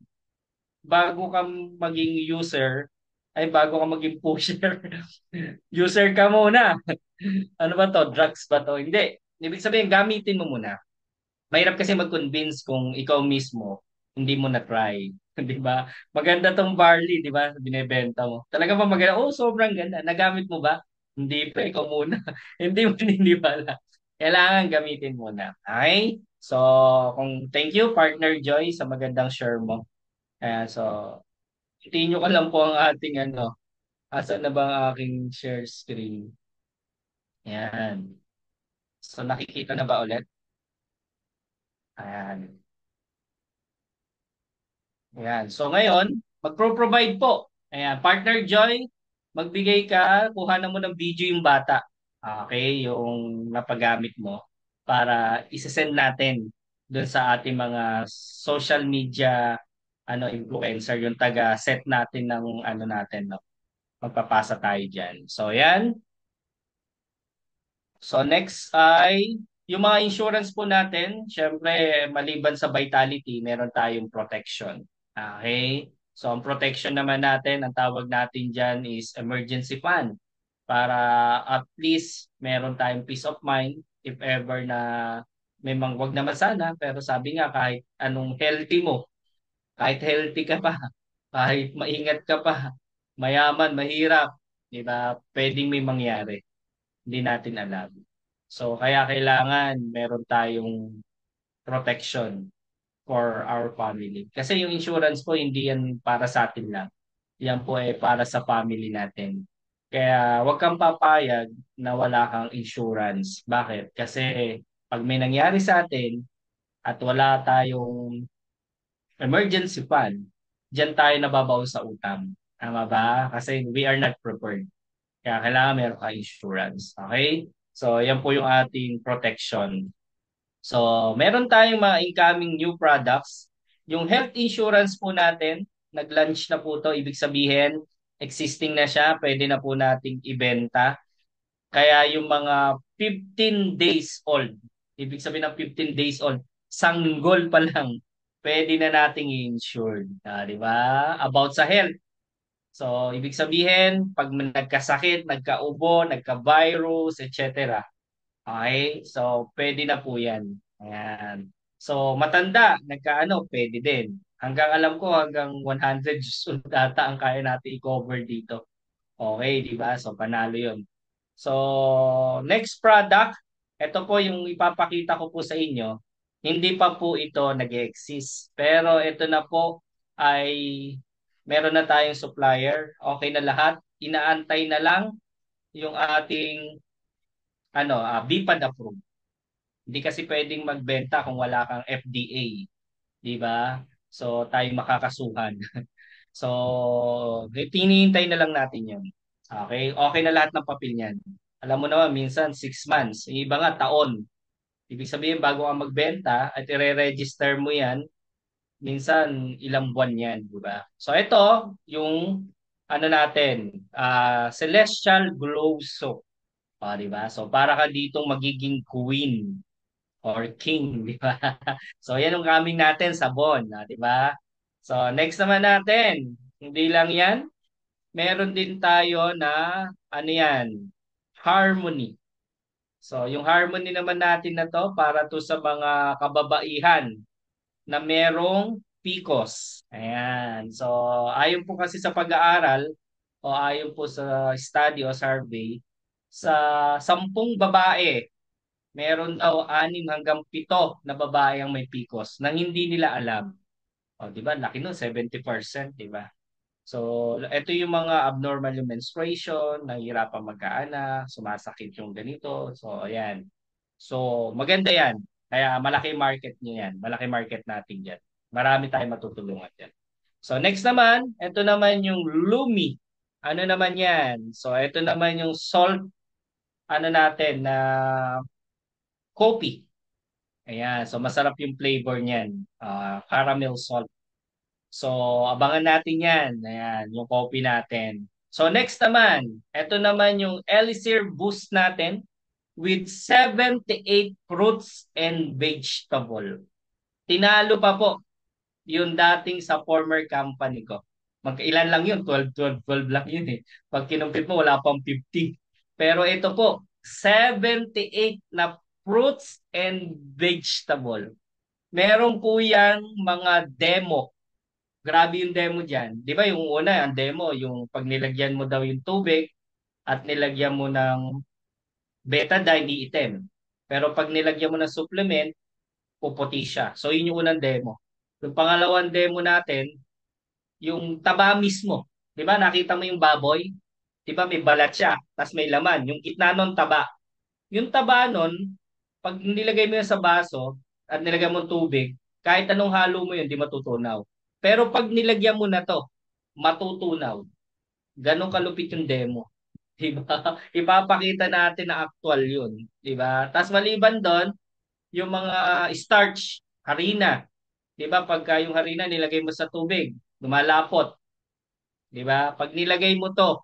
[SPEAKER 1] bago ka maging user, ay bago ka maging pusher, user ka muna. Ano ba to? Drugs ba to? Hindi. Ibig sabihin, gamitin mo muna. Mahirap kasi mag-convince kung ikaw mismo hindi mo na-try. Di ba? Maganda tong barley, di ba? Binebenta mo. Talaga ba maganda? Oh, sobrang ganda. Nagamit mo ba? Hindi pa, ikaw muna. Hindi mo naniniwala. Kailangan gamitin muna. Okay? So, thank you, Partner Joy, sa magandang share mo. So, continue ko lang po ang ating ano. Asa na ba ang aking share screen? Yan. So, nakikita na ba ulit? Ayan. Ayan. So ngayon, magpro-provide po. Ayan, Partner Joy, magbigay ka, kuha na mo ng video yung bata. Okay, yung napagamit mo para isesend natin doon sa ating mga social media influencer, yung taga-set natin ng ano natin, no? Magpapasa tayo diyan. So yan. So next ay yung mga insurance po natin, syempre maliban sa Vitality, meron tayong protection. Okay? So ang protection naman natin, ang tawag natin diyan is emergency fund para at least meron tayong peace of mind if ever na may wag naman sana, pero sabi nga kahit anong healthy mo, kahit healthy ka pa, kahit maingat ka pa, mayaman, mahirap, 'di ba? Pwedeng may mangyari, hindi natin alam. So kaya kailangan meron tayong protection for our family. Kasi yung insurance po hindi yan para sa atin lang. Yan po ay para sa family natin. Kaya huwag kang papayag na wala kang insurance. Bakit? Kasi pag may nangyari sa atin at wala tayong emergency fund, diyan tayo nababaon sa utang. Tama ba? Kasi we are not prepared. Kaya kailangan meron ka insurance. Okay? So, yan po yung ating protection. So, meron tayong mga incoming new products. Yung health insurance po natin, nag-launch na po to. Ibig sabihin, existing na siya. Pwede na po nating ibenta. Kaya yung mga 15 days old, ibig sabihin ng 15 days old, sanggol pa lang, pwede na nating i-insured. Di ba? About sa health. So, ibig sabihin, pag nagkasakit, nagkaubo, nagka-virus, etc. Okay? So, pwede na po yan. Ayan. So, matanda, nagkaano, pwede din. Hanggang alam ko, hanggang 100 years old data ang kaya natin i-cover dito. Okay, di ba? So, panalo yun. So, next product, ito po yung ipapakita ko po sa inyo. Hindi pa po ito nag-exist. Pero ito na po ay meron na tayong supplier. Okay na lahat. Inaantay na lang yung ating BPAD approved. Hindi kasi pwedeng magbenta kung wala kang FDA, 'di ba? So tayo makakasuhan. So tinihintay na lang natin 'yon. Okay? Okay na lahat ng papel niyan. Alam mo naman minsan 6 months, yung iba nga taon. Ibig sabihin bago ka magbenta at i-register mo 'yan, minsan ilang buwan 'yan, 'di ba? So ito yung ano natin, Celestial Glow Soap. Di ba? So para ka ditong magiging queen or king, di ba? So yan yung coming natin, sabon, di ba? So next naman natin, hindi lang yan, meron din tayo na ano yan, Harmony. So yung Harmony naman natin na to para to sa mga kababaihan na merong PCOS. Ayan. So ayon po kasi sa pag-aaral o ayon po sa study o survey, sa 10 babae meron daw 6 hanggang 7 na babae ang may PCOS nang hindi nila alam. O, di ba? Laki nun, 70%, di ba? So, ito yung mga abnormal yung menstruation, nahihirapan magkaanak, sumasakit yung ganito. So, ayan. So, maganda yan. Kaya malaki market niyo yan. Malaki market natin yan. Marami tayong matutulungan yan. So, next naman, ito naman yung Lumi. Ano naman yan? So, ito naman yung salt, ano natin, na coffee. Ayan. So, masarap yung flavor niyan. Caramel salt. So, abangan natin yan. Ayan, yung coffee natin. So, next naman, ito naman yung Elixir Boost natin with 78 fruits and vegetable. Tinalo pa po yung dating sa former company ko. Magkailan lang yun? 12 lang yun eh. Pag kinumpit mo, wala pang 50. Pero ito po, 78 na fruits and vegetable. Meron po yan mga demo. Grabe yung demo dyan. Di ba yung una, ang demo, yung pag nilagyan mo daw yung tubig at nilagyan mo ng betadine, iitim. Pero pag nilagyan mo ng supplement, puputi siya. So yun yung unang demo. Yung pangalawang demo natin, yung taba mismo. Di ba nakita mo yung baboy? Di ba may balat siya, tapos may laman. Yung gitna nun taba. Yung taba nun, pag nilagay mo yun sa baso at nilagay mo tubig, kahit anong halo mo yun, di matutunaw. Pero pag nilagyan mo na to, matutunaw. Ganon kalupit yung demo. Diba? Ipapakita natin na actual yun. Diba? Tapos maliban doon, yung mga starch, harina. Diba? Pagka yung harina nilagay mo sa tubig, lumalapot. Diba? Pag nilagay mo to,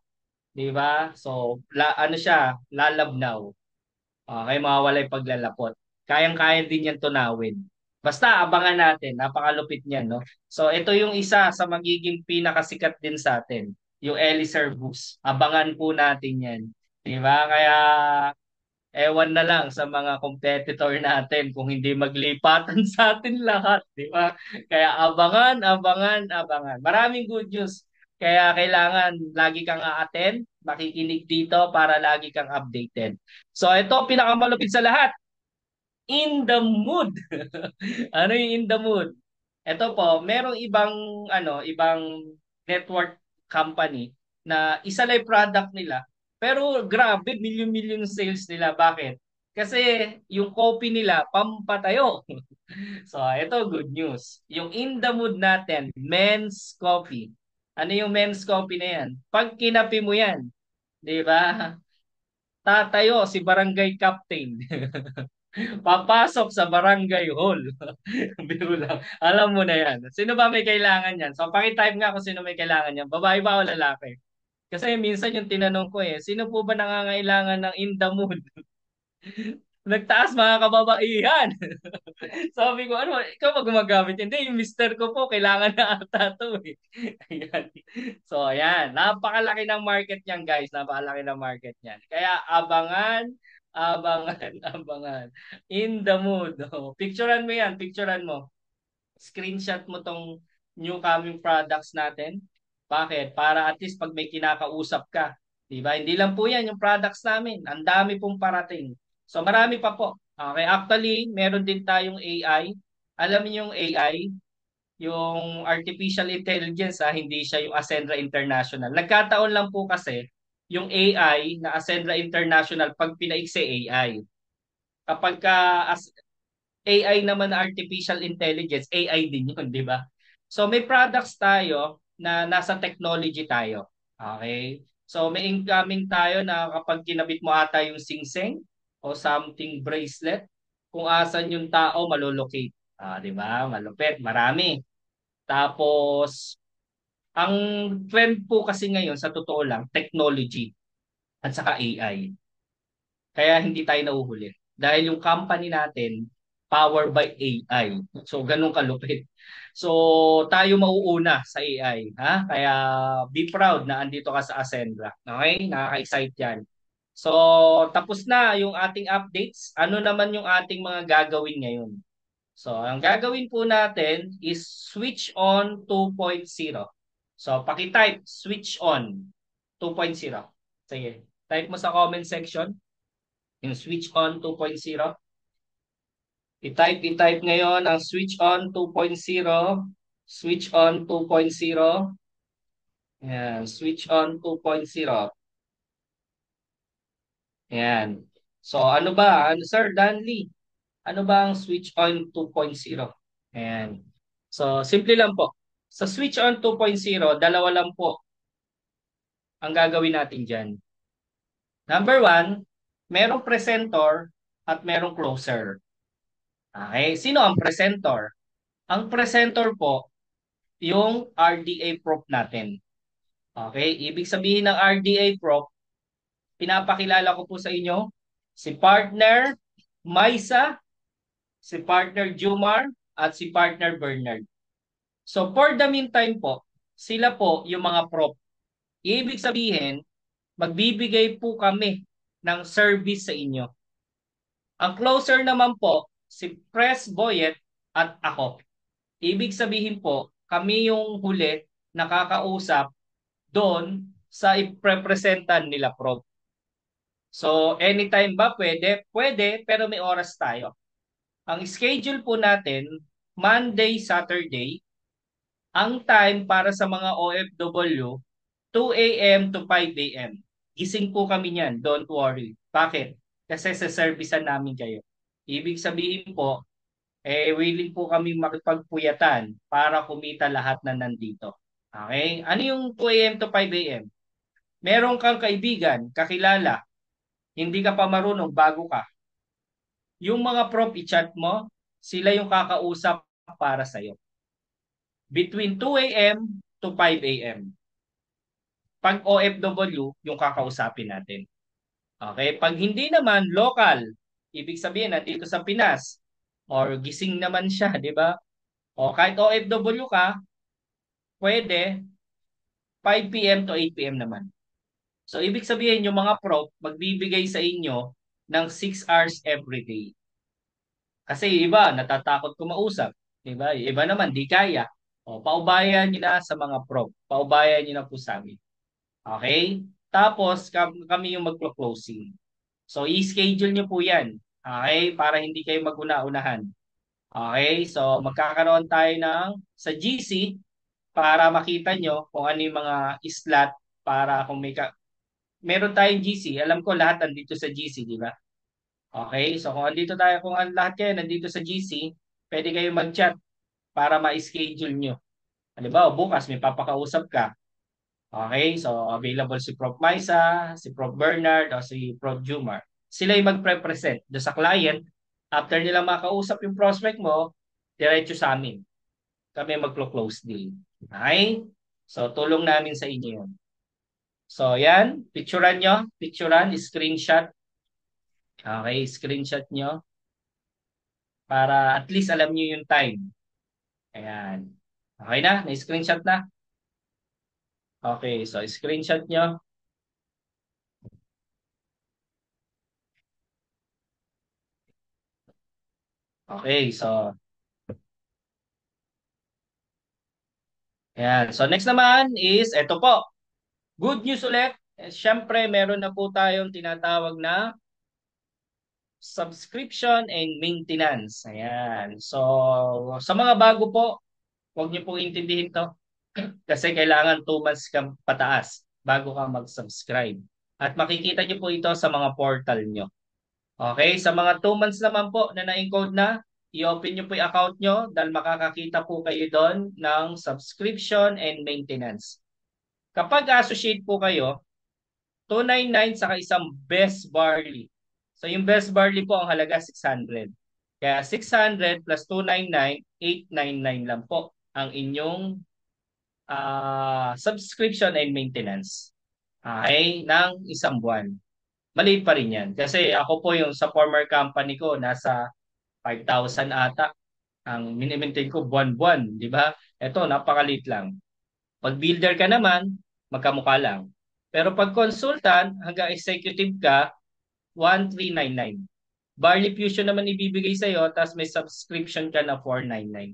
[SPEAKER 1] diba? So, ano siya, lalabnaw. Okay, mawawala yung paglalapot. Kayang-kaya din yan tunawin. Basta abangan natin, napakalupit niyan, no? So ito yung isa sa magiging pinakasikat din sa atin, yung Elixir Boost. Abangan po natin yan. 'Di ba? Kaya ewan na lang sa mga competitor natin kung hindi maglipatan sa atin lahat, 'di ba? Kaya abangan, abangan, abangan. Maraming good news. Kaya kailangan lagi kang a-attend, makikinig dito para lagi kang updated. So ito pinakamalupit sa lahat, in the mood. Ano yung in the mood? Ito po, merong ibang network company na isa lang yung product nila. Pero grabe, million-million sales nila. Bakit? Kasi yung coffee nila, pampatayo. So, ito good news. Yung in the mood natin, men's coffee. Ano yung men's coffee na yan? Pag kinapi mo yan, di ba? Tatayo si barangay captain. Papasok sa barangay hall. Biro lang. Alam mo na yan. Sino ba may kailangan yan? So, pakitype nga kung sino may kailangan yan. Babae ba o lalaki? Kasi minsan yung tinanong ko sino po ba nangangailangan ng in the mood? Nagtaas mga kababaihan. Sabi ko, ano, ikaw ba gumagamit? Hindi, yung mister ko po, kailangan na ata to eh. Ayan. So, ayan. Napakalaki ng market niyan, guys. Napakalaki ng market niyan. Kaya, abangan, abangan, abangan. In the mood. Oh. Picturean mo yan, picturean mo. Screenshot mo tong new coming products natin. Bakit? Para at least pag may kinakausap ka, di ba? Hindi lang po yan yung products namin. Ang dami pong parating. So marami pa po. Okay, actually, meron din tayong AI. Alam niyo yung AI, yung artificial intelligence, hindi siya yung Ascendra International. Nagkataon lang po kasi yung AI na Ascendra International pag pinaiksi AI. Kapag AI naman na artificial intelligence, AI din yun, di ba? So may products tayo na nasa technology tayo. Okay? So may incoming tayo na kapag kinabit mo ata yung singsing o something bracelet, kung asan yung tao malolocate. Di ba? Malupit, marami. Tapos ang trend po kasi ngayon sa totoo lang, technology at saka AI. Kaya hindi tayo nauhuli. Dahil yung company natin, powered by AI. So, ganun kalupit. So, tayo mauuna sa AI. Ha? Kaya, be proud na andito ka sa Ascendra. Okay? Nakaka-excite yan. So, tapos na yung ating updates. Ano naman yung ating mga gagawin ngayon? So, ang gagawin po natin is switch on 2.0. So, paki-type switch on 2.0. Sige, type mo sa comment section yung switch on 2.0. I-type ngayon ang switch on 2.0. Switch on 2.0. Ayan, switch on 2.0. Ayan. So ano ba? Ano, Sir Danley? Ano ba ang switch on 2.0? Ayan. So simple lang po. Sa switch on 2.0, dalawa lang po ang gagawin natin dyan. Number one, merong presenter at merong closer. Okay, sino ang presenter? Ang presenter po, yung RDA prop natin. Okay, ibig sabihin ng RDA prop, pinapakilala ko po sa inyo si partner Maisa, si partner Jumar, at si partner Bernard. So for the meantime po, sila po yung mga prop. Ibig sabihin, magbibigay po kami ng service sa inyo. Ang closer naman po, si Press Boyet at ako. Ibig sabihin po, kami yung huli nakakausap doon sa iprepresentan nila Prof. So, anytime ba pwede? Pwede, pero may oras tayo. Ang schedule po natin, Monday, Saturday, ang time para sa mga OFW, 2 a.m. to 5 a.m. Gising po kami niyan, don't worry. Bakit? Kasi sa servicean namin kayo. Ibig sabihin po, willing po kami makipagpuyatan para kumita lahat na nandito. Okay? Ano yung 2 a.m. to 5 a.m.? Meron kang kaibigan, kakilala, hindi ka pa marunong, bago ka. Yung mga prop i-chat mo, sila yung kakausap para sa'yo. Between 2 a.m. to 5 a.m. Pag OFW, yung kakausapin natin. Okay? Pag hindi naman local, ibig sabihin nandito sa Pinas, or gising naman siya, di ba? O kahit OFW ka, pwede 5 p.m. to 8 p.m. naman. So ibig sabihin yung mga prop magbibigay sa inyo ng 6 hours every day. Kasi iba natatakot kumausap, di ba? Iba naman di kaya. O paubayan niyo na sa mga prop. Paubayan niyo na po sa amin. Okay? Tapos kami yung magpo-closing. So i-schedule niyo po 'yan. Okay? Para hindi kayo maguna-unahan. Okay? So magkakaroon tayo ng sa GC para makita nyo kung ano yung mga slot para kung meron tayong GC. Alam ko lahat nandito sa GC, di ba? Okay? So kung andito tayo, kung lahat kayo nandito sa GC, pwede kayo mag-chat para ma-schedule nyo. Halimbawa, bukas may papakausap ka. Okay? So available si Prof. Maisa, si Prof. Bernard, o si Prof. Jumar. Sila yung magpre-present do sa client. After nila makausap yung prospect mo, diretso sa amin. Kami maglo-close deal. Okay? So tulong namin sa inyo yun. So, yan. Picturean nyo. Picturean, screenshot. Okay, screenshot nyo. Para at least alam nyo yung time. Ayan. Okay na? Na-screenshot na? Okay, so screenshot nyo. Okay, so ayan. So next naman is, eto po. Good news ulit. Siyempre, meron na po tayong tinatawag na subscription and maintenance. Ayan. So, sa mga bago po, huwag niyo pong intindihin to. Kasi kailangan 2 months kang pataas bago ka mag-subscribe. At makikita niyo po ito sa mga portal niyo. Okay? Sa mga 2 months naman po na na-encode na, i-open niyo po yung account niyo dahil makakakita po kayo doon ng subscription and maintenance. Kapag associate po kayo, 299 saka isang best barley. So yung best barley po ang halaga 600. Kaya 600 plus 299, 899 lang po ang inyong subscription and maintenance. Okay, ng isang buwan. Maliit pa rin yan. Kasi ako po yung sa former company ko, nasa 5,000 ata. Ang minimaintain ko buwan-buwan, di ba? Ito, napakaliit lang. Pag builder ka naman, magkamukha lang. Pero pag consultant, hanggang executive ka, 1,399. Barley Fusion naman ibibigay sa'yo, tapos may subscription ka na 499.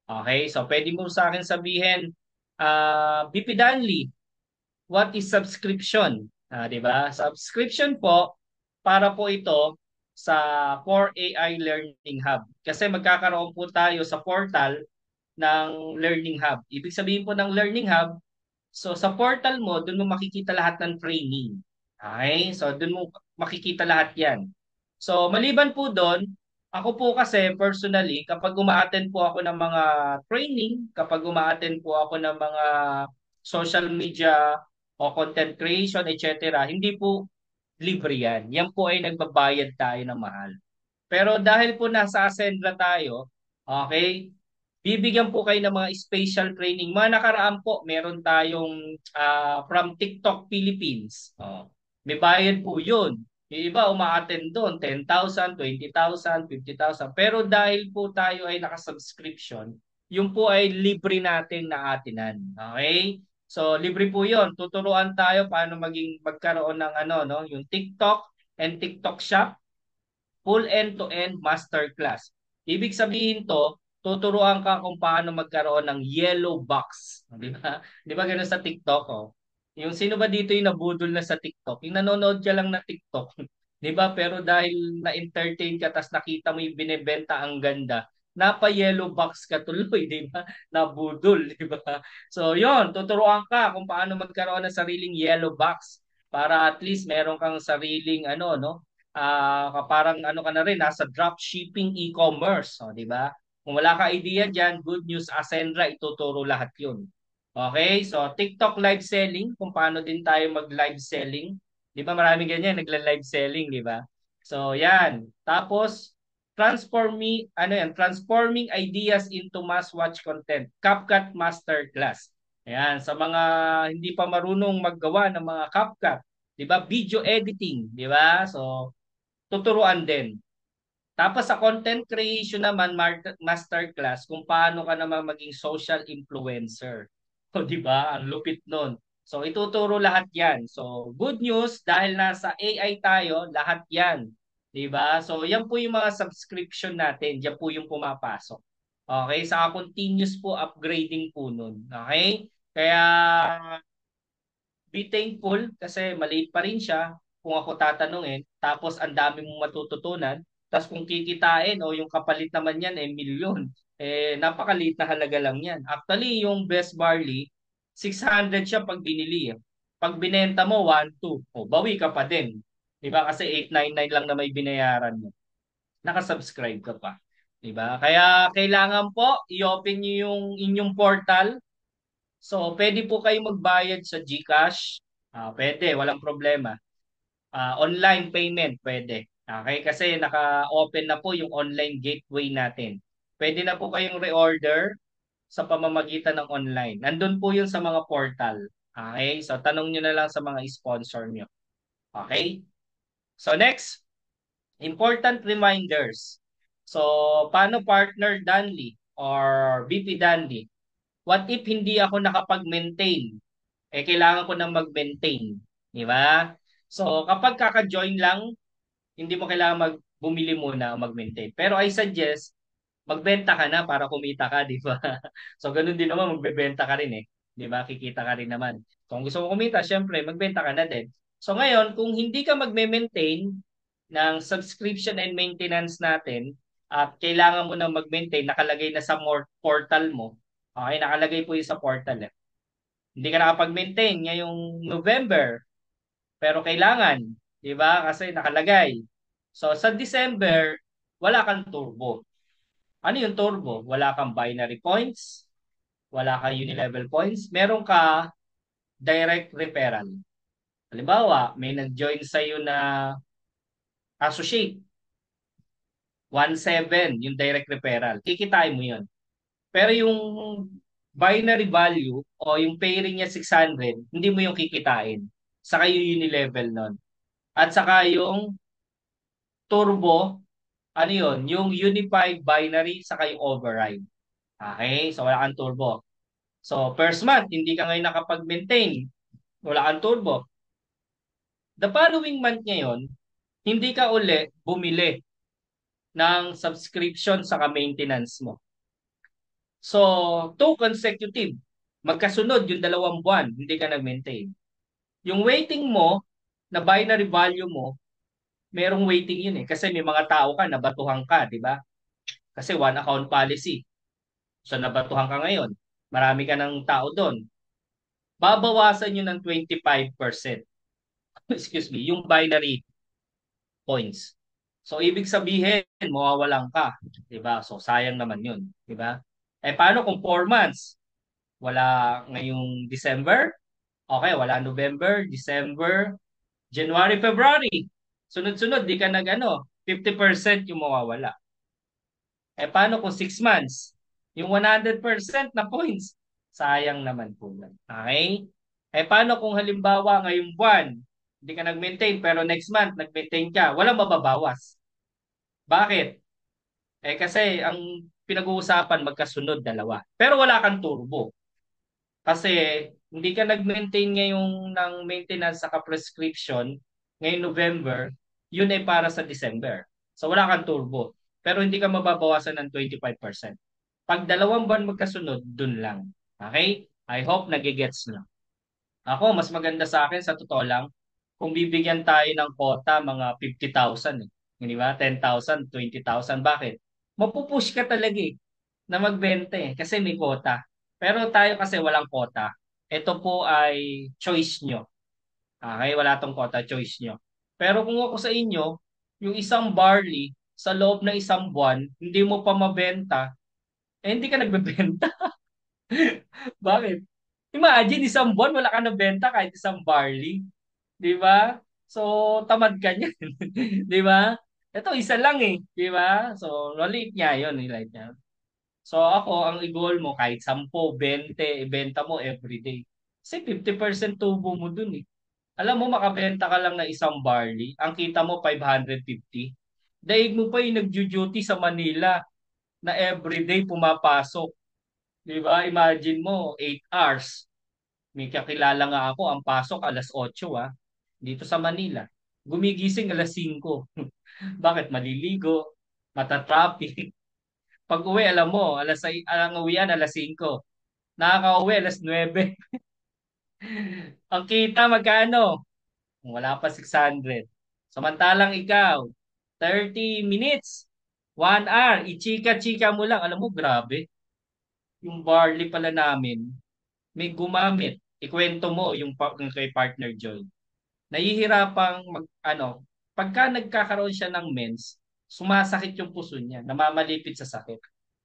[SPEAKER 1] Okay, so pwede mo sa akin sabihin, BP Danley, what is subscription? Di ba? Subscription po, para po ito sa Core AI Learning Hub. Kasi magkakaroon po tayo sa portal ng Learning Hub. Ibig sabihin po ng Learning Hub, So sa portal mo, doon mo makikita lahat ng training. Okay? So doon mo makikita lahat 'yan. So maliban po doon, ako po kasi personally, kapag uma-attend po ako ng mga training, kapag uma-attend po ako ng mga social media o content creation, etc., hindi po libre yan. Yan po ay nagbabayad tayo ng mahal. Pero dahil po nasa Ascendra tayo, okay, bibigyan po kayo ng mga special training. Mga nakaraan po, meron tayong from TikTok Philippines. Oh, may bayad po yun. Yung iba umaattend doon, 10,000, 20,000, 50,000. Pero dahil po tayo ay nakasubscription, yung po ay libre natin na atinan. Okay? So, libre po yun. Tuturuan tayo paano magkaroon ng ano, no? Yung TikTok and TikTok Shop, full end-to-end masterclass. Ibig sabihin to, tuturuan ka kung paano magkaroon ng yellow box. Di ba? Di ba gano'n sa TikTok? Oh? Yung sino ba dito yung nabudol na sa TikTok? Yung nanonood ka lang na TikTok. Di ba? Pero dahil na-entertain ka tas nakita mo yung binebenta ang ganda, napa-yellow box ka tuloy, di ba? Nabudol, di ba? So, yon, tuturuan ka kung paano magkaroon ng sariling yellow box para at least meron kang sariling ano, no? Parang ano ka na rin, nasa dropshipping e-commerce, di ba? Kung wala ka idea diyan, good news, Ascendra ituturo lahat 'yun. Okay? So, TikTok live selling, kung paano din tayo mag-live selling. 'Di ba? Maraming ganyan nagla-live selling, 'di ba? So, 'yan. Tapos transforming ideas into must-watch content. CapCut Masterclass. Ayan, sa mga hindi pa marunong maggawa ng mga CapCut, 'di ba? Video editing, 'di ba? So, tuturuan din. Tapos sa content creation naman, masterclass kung paano ka naman maging social influencer. O di ba? Ang lupit nun. So ituturo lahat 'yan. So good news dahil nasa AI tayo, lahat 'yan. Di ba? So yan po yung mga subscription natin, diyan po yung pumapasok. Okay? Sa continuous po upgrading po nun. Okay? Kaya be thankful kasi maliit pa rin siya kung ako tatanungin. Tapos ang dami mong matututunan. Tapos kung kikitain o yung kapalit naman yan eh milyon, eh napakaliit na halaga lang yan. Actually, yung best barley, 600 siya pag binili. Pag binenta mo, 1,200. O, bawi ka pa din. Di ba? Kasi 899 lang na may binayaran mo. Nakasubscribe ka pa. Di ba? Kaya kailangan po i-open niyo yung inyong portal. So, pwede po kayo magbayad sa GCash. Pwede, walang problema. Online payment, pwede. Okay, kasi naka-open na po yung online gateway natin. Pwede na po kayong reorder sa pamamagitan ng online. Nandun po yun sa mga portal. Okay, so tanong nyo na lang sa mga sponsor nyo. Okay? So next, important reminders. So, paano partner Danley or VP Danley? What if hindi ako nakapag-maintain? Kailangan ko nang mag-maintain. Di ba? So, kapag kaka-join lang, hindi mo kailangan bumili muna o mag-maintain. Pero I suggest, magbenta ka na para kumita ka, di ba? So, ganun din naman, magbebenta ka rin eh. Di ba? Kikita ka rin naman. Kung gusto mo kumita, syempre, magbenta ka na din. So, ngayon, kung hindi ka magme-maintain ng subscription and maintenance natin, at kailangan mo na mag-maintain, nakalagay na sa portal mo, okay, nakalagay po yung sa portal eh. Hindi ka nakapag-maintain ngayong November, pero kailangan, di ba? Kasi nakalagay. So sa December, wala kang turbo. Ano yung turbo? Wala kang binary points, wala kang unilevel points, meron ka direct referral. Halimbawa, may nag-join sa iyo na associate, 1,700 yung direct referral. Kikitain mo yun. Pero yung binary value o yung pairing niya 600, hindi mo yung kikitain. Saka yung unilevel nun. At saka yung turbo, ano yun? Yung unified binary saka yung override. Okay? So wala kang turbo. So first month, hindi ka ngayon nakapag-maintain. Wala kang turbo. The following month ngayon, hindi ka uli bumili ng subscription saka maintenance mo. So, 2 consecutive. Magkasunod yung 2 buwan, hindi ka nag-maintain. Yung waiting mo, na binary value mo, merong waiting yun eh. Kasi may mga tao ka, nabatuhan ka, di ba? Kasi one account policy. So, nabatuhan ka ngayon. Marami ka ng tao doon. babawasan nyo ng 25%. Excuse me, yung binary points. So, ibig sabihin, mawawalan ka. Diba? So, sayang naman yun. Diba? Eh, paano kung 4 months? Wala ngayong December? Okay, wala November, December, January, February. Sunod-sunod, di ka nag-ano, 50% yung mawawala. Eh, paano kung 6 months? Yung 100% na points, sayang naman po yan. Okay? Eh, paano kung halimbawa ngayong buwan, hindi ka nag-maintain, pero next month, nag-maintain ka, walang mababawas. Bakit? Eh, kasi ang pinag-uusapan, magkasunod dalawa. Pero wala kang turbo. Kasi hindi ka nag-maintain ngayong ng maintenance sa prescription ngayong November, yun ay para sa December. So wala kang turbo. Pero hindi ka mababawasan ng 25%. Pag 2 buwan magkasunod, dun lang. Okay? I hope nagigets na. Ako, mas maganda sa akin, sa totoo lang, kung bibigyan tayo ng quota, mga 50,000 eh. Di ba? 10,000, 20,000. Bakit? Mapupush ka talaga eh, na magbenta eh, kasi may quota. Pero tayo kasi walang quota. Ito po ay choice nyo. Okay? Wala tong quota, choice nyo. Pero kung ako sa inyo, yung isang barley, sa loob ng 1 buwan, hindi mo pa mabenta, eh hindi ka nagbebenta. Bakit? Imagine, 1 buwan, wala ka nabenta kahit isang barley. Di ba? So, tamad ka niyan. Di ba? Ito, isa lang eh. Di ba? So, no-late niya yun. Nilate niya. So, ako, ang i-goal mo, kahit 10, 20, ibenta mo everyday. Kasi 50% tubo mo dun eh. Alam mo, makabenta ka lang na isang barley. Ang kita mo, 550. Daig mo pa yung nag-duty sa Manila na everyday pumapasok. Di ba? Imagine mo, 8 hours. May kakilala nga ako, ang pasok alas 8 dito sa Manila. Gumigising alas 5. Bakit? Maliligo, matatraffic. Pag uwi, alam mo, ang uwian alas 5. Nakaka-uwi alas 9. Ang kita magkano? Wala pa 600. Samantalang ikaw, 30 minutes, 1 hour, ichika-chika mo lang. Alam mo, grabe. Yung barley pala namin, may gumamit. Ikwento mo yung kay partner Joy. Nahihirapang pagka nagkakaroon siya ng mens, sumasakit yung puso niya, namamalipit sa sakit.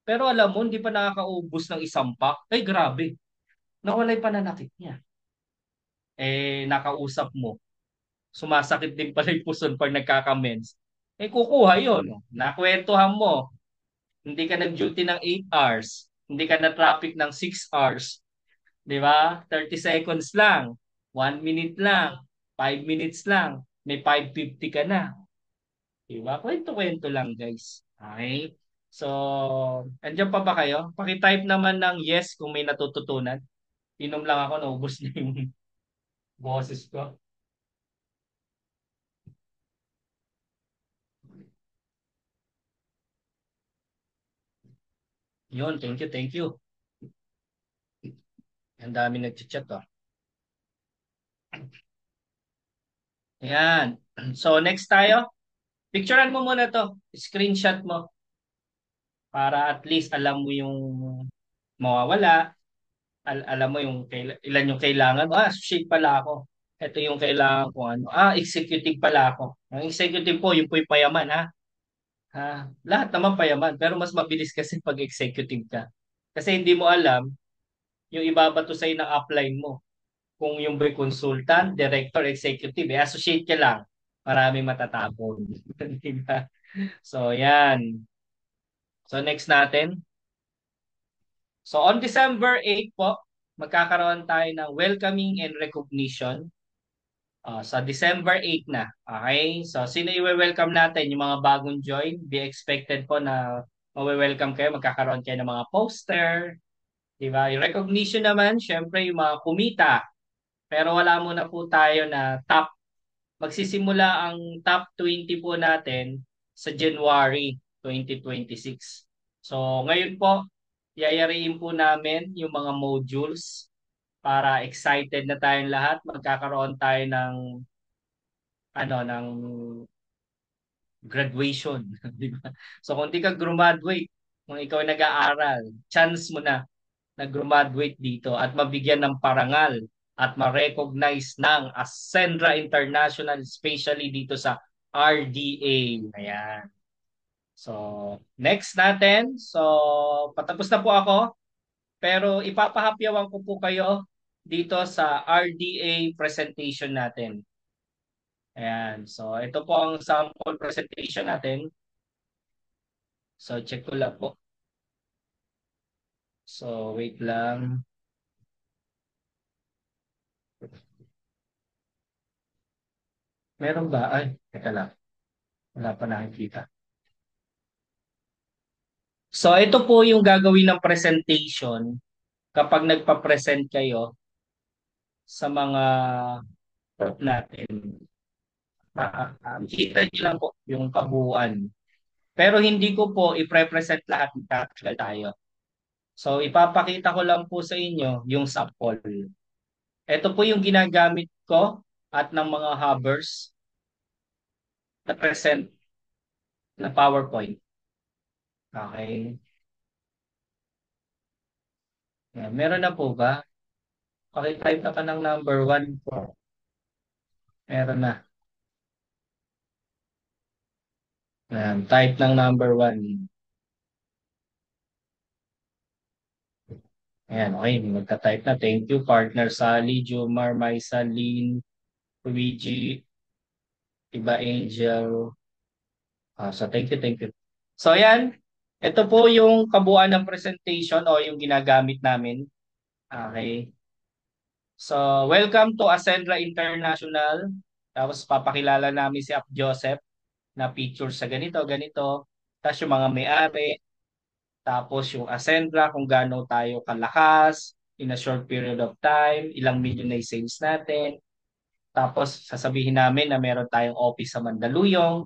[SPEAKER 1] Pero alam mo, hindi pa nakakaubos ng 1 pack. Ay, grabe. Nawala yung pananakit niya. Eh, nakausap mo. Sumasakit din pala yung puso pag nagkakamens. Eh, kukuha yun. Nakwentuhan mo. Hindi ka nag-duty ng 8 hours. Hindi ka na traffic ng 6 hours. Di ba? 30 seconds lang. 1 minute lang. 5 minutes lang. May 550 ka na. Di ba? Kwento-kwento lang, guys. Okay? So, andyan pa ba kayo? Pakitype naman ng yes kung may natututunan. Inom lang ako, naubos na yung boses ko. Yun, thank you, thank you. Ang dami nag-chat oh. Ayan. So, next tayo. Picturean mo muna to. Screenshot mo. Para at least alam mo yung mawawala. Alam mo yung ilan yung kailangan. Associate pala ako. Ito yung kailangan ko ano. Executive pala ako. Ang executive po, yung po yung payaman ha. Lahat naman payaman. Pero mas mabilis kasi pag executive ka. Kasi hindi mo alam yung ibabato sa'yo ng upline mo. Kung yung boy consultant, director, executive, associate ka lang. Marami matatapon. Diba? So, yan. So, next natin. So, on December 8 po, magkakaroon tayo ng welcoming and recognition. Sa December 8 na. Okay? So, sino i-welcome natin? Yung mga bagong join. Be expected po na ma-welcome kayo. Magkakaroon kayo ng mga poster. Diba? Yung recognition naman, syempre yung mga kumita. Pero wala muna po tayo na top. Magsisimula ang top 20 po natin sa January 2026. So, ngayon po, yayariin po namin yung mga modules para excited na tayong lahat. Magkakaroon tayo ng ng graduation, di ba? So kung di ka graduate, kung ikaw ay nag-aaral, chance mo na nag-graduate dito at mabigyan ng parangal at ma-recognize ng Ascenra International, especially dito sa RDA. Ayan. So, next natin. So, patapos na po ako. Pero ipapahapyawan ko po kayo dito sa RDA presentation natin. Ayan. So, ito po ang sample presentation natin. So, check ko lang po. So, wait lang. Meron ba? Ay, teka lang. Wala pa nakikita. So, ito po yung gagawin ng presentation kapag nagpa-present kayo sa mga natin. Kita nyo lang po yung kabuuan. Pero hindi ko po i-present lahat ng tactical tayo. So, ipapakita ko lang po sa inyo yung sample. Ito po yung ginagamit ko at ng mga Hubbers na present na PowerPoint. Okay. Yan. Meron na po ba? Pakitype na ka ng number 1 po. Meron na. Yan. Type ng number 1. Ayan, okay. Magta-type na. Thank you, partner Sally, Jomar, Maisa, Lynn, Luigi, Iba Angel. So, thank you, thank you. So, ayan. Ito po yung kabuuan ng presentation o yung ginagamit namin. Okay. So, welcome to Ascenra International. Tapos, papakilala namin si Ap Joseph na picture sa ganito, ganito. Tapos, yung mga may-ari. Tapos, yung Ascenra, kung gaano tayo kalakas in a short period of time, ilang million na sales natin. Tapos, sasabihin namin na meron tayong office sa Mandaluyong.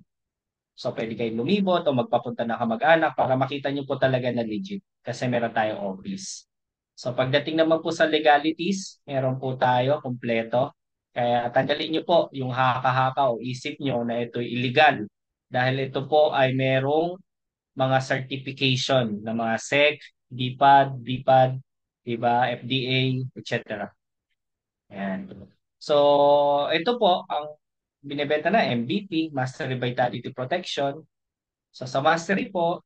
[SPEAKER 1] So, pwede kayong lumibot o magpapunta na kamag-anak para makita nyo po talaga na legit kasi meron tayong office. So, pagdating naman po sa legalities, meron po tayo kompleto. Kaya tanggalin nyo po yung haka-haka o isip nyo na ito illegal. Dahil ito po ay merong mga certification ng mga SEC, DPAD, BPAD, diba, FDA, etc. Ayan. So, ito po ang binebenta na MVP, Mastery Vitality Protection. So, sa Mastery po,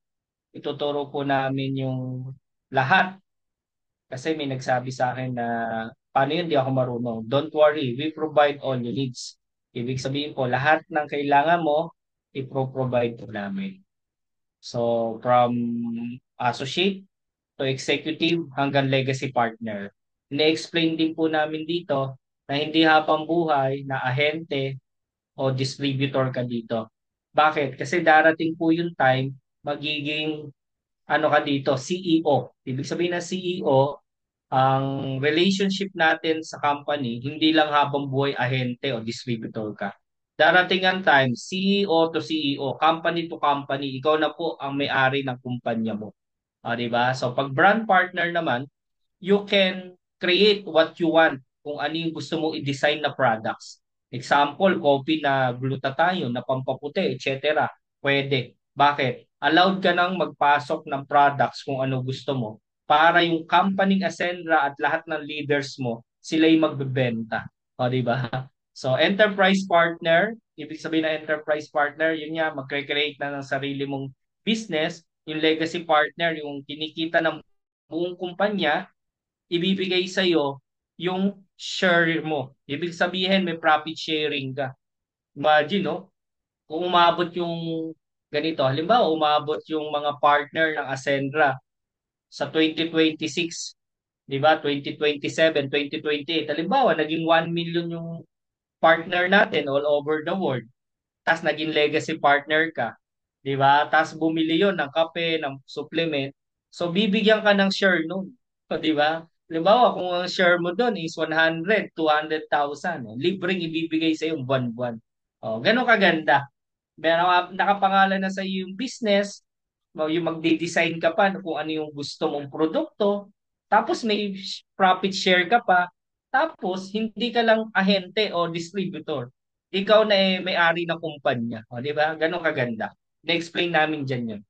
[SPEAKER 1] ituturo po namin yung lahat. Kasi may nagsabi sa akin na, paano yun, di ako marunong. Don't worry, we provide all your needs. Ibig sabihin po, lahat ng kailangan mo, ipro-provide po namin. So, from associate to executive hanggang legacy partner. Ine-explain din po namin dito na hindi habang buhay na ahente o distributor ka dito. Bakit? Kasi darating po yung time, magiging ano ka dito, CEO. Ibig sabihin na CEO, ang relationship natin sa company, hindi lang habang buhay ahente o distributor ka. Darating ang time, CEO to CEO, company to company, ikaw na po ang may-ari ng kumpanya mo. Di ba? So pag brand partner naman, you can create what you want kung ano yung gusto mong i-design na products. Example, coffee na glutathione, na pampaputi, etc. Pwede. Bakit? Allowed ka nang magpasok ng products kung ano gusto mo para yung company Ascenra at lahat ng leaders mo, sila yung magbebenta. O, di ba? So, enterprise partner, ibig sabihin na enterprise partner, yun nga, magkre-create na ng sarili mong business. Yung legacy partner, yung kinikita ng buong kumpanya, ibibigay sa iyo yung share mo. Ibig sabihin may profit sharing ka. Imagine, no? Kung umabot yung ganito, halimbawa umabot yung mga partner ng Ascenra sa 2026, 'di ba? 2027, 2028. Halimbawa, naging 1 million yung partner natin all over the world. Tapos naging legacy partner ka, 'di ba? Tapos bumili 'yon ng kape, ng supplement. So bibigyan ka ng share noon, 'di ba? Halimbawa, kung ang share mo doon is 100, 200,000, libreng ibibigay sa iyo buwan-buwan. Oh, ganun kaganda. Meron nakapangalan na sa iyo yung business, yung magde-design ka pa kung ano yung gusto mong produkto, tapos may profit share ka pa, tapos hindi ka lang ahente o distributor. Ikaw na may-ari ng kumpanya. O, di ba? Ganun kaganda. Na-explain namin dyan yun.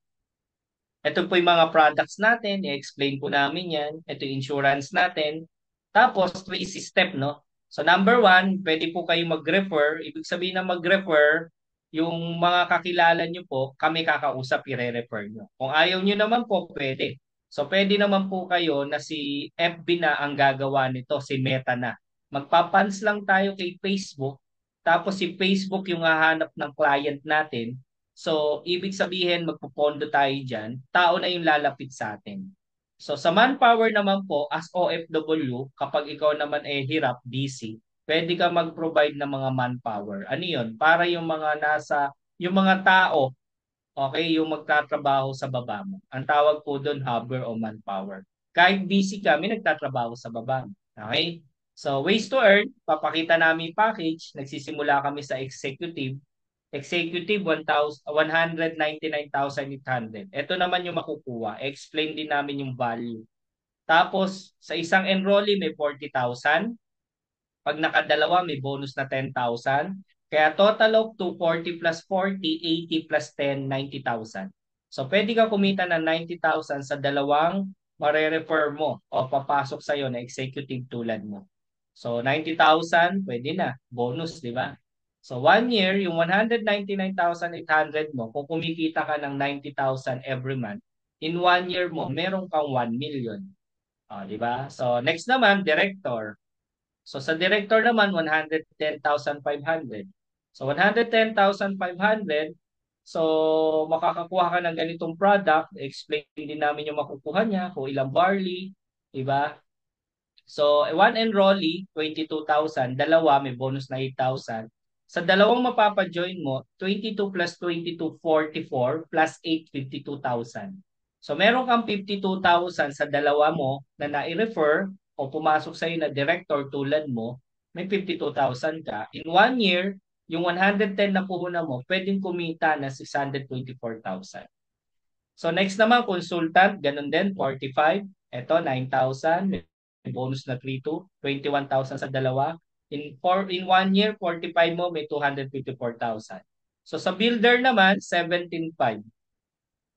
[SPEAKER 1] Ito po yung mga products natin, i-explain po namin yan. Ito yung insurance natin. Tapos, 3 step, no? So number one, pwede po kayo mag-refer. Ibig sabihin na mag-refer, yung mga kakilala nyo po, kami kakausap, i-refer nyo. Kung ayaw nyo naman po, pwede. So pwede naman po kayo na si FB na ang gagawa nito, si Meta na. Magpapans lang tayo kay Facebook, tapos si Facebook yung hahanap ng client natin. So ibig sabihin, magpupondo tayo dyan, tao na yung lalapit sa atin. So sa manpower naman po, as OFW, kapag ikaw naman hirap, busy, pwede ka mag-provide ng mga manpower. Ano yun? Para yung mga tao, okay, yung magtatrabaho sa baba mo. Ang tawag po doon, hubber o manpower. Kahit busy kami, nagtatrabaho sa baba mo. Okay? So ways to earn, papakita namin package, nagsisimula kami sa executive. Executive 199,800. Ito naman yung makukuha. Explain din namin yung value. Tapos sa isang enrollee may 40,000. Pag nakadalawa may bonus na 10,000. Kaya total of 240 plus 40, 80 plus 10, 90,000. So pwede ka kumita ng 90,000 sa dalawang mare-refer mo o papasok sa iyo na executive tulad mo. So 90,000 pwede na. Bonus, di ba? So 1 year, yung 199,800 mo, kung kumikita ka ng 90,000 every month, in 1 year mo, meron kang 1 million. Di ba? So next naman, director. So sa director naman, 110,500. So 110,500, so makakakuha ka ng ganitong product, explain din namin yung makukuha niya, kung ilang barley, di ba? So, one enrollee, 22,000. Dalawa, may bonus na 8,000. Sa dalawang mapapajoin mo, 22 plus 22, 44 plus 8, 52,000. So, meron kang 52,000 sa dalawa mo na nai-refer o pumasok sa'yo na director tulad mo, may 52,000 ka. In 1 year, yung 110 na puhunan mo, pwedeng kumita na 624,000. So, next naman, consultant, ganun din, 45. Ito, 9,000 bonus na 3-2, 21,000 sa dalawa. In 1 year, 45 mo, may 254,000. So sa builder naman, 17,500.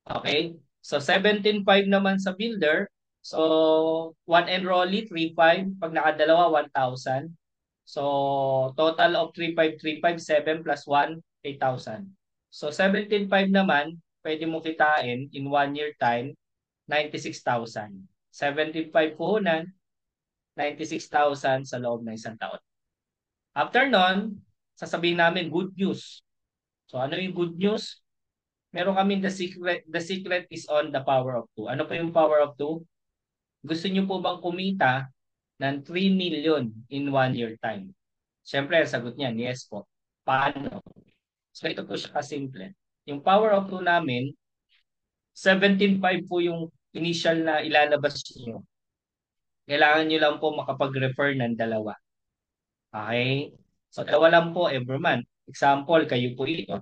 [SPEAKER 1] Okay? So 17,500 naman sa builder. So one enrollee, 3,500. Pag nakadalawa, 1,000. So total of 3,535, 7 plus 1, 8,000. So 17,500 naman, pwede mo kitain in 1 year time, 96,000. 17,500 puhunan, 96,000 sa loob ng isang taon. After nun, sasabihin namin good news. So ano yung good news? Meron kami the secret is on the power of 2. Ano po yung power of 2? Gusto niyo po bang kumita ng 3 million in 1 year time? Siyempre, sagot niyan, yes po. Paano? So ito po siya kasimple. Yung power of 2 namin, 17.5 po yung initial na ilalabas niyo. Kailangan nyo lang po makapag-refer ng dalawa. Okay? So, dalawa lang po every month. Example, kayo po ito.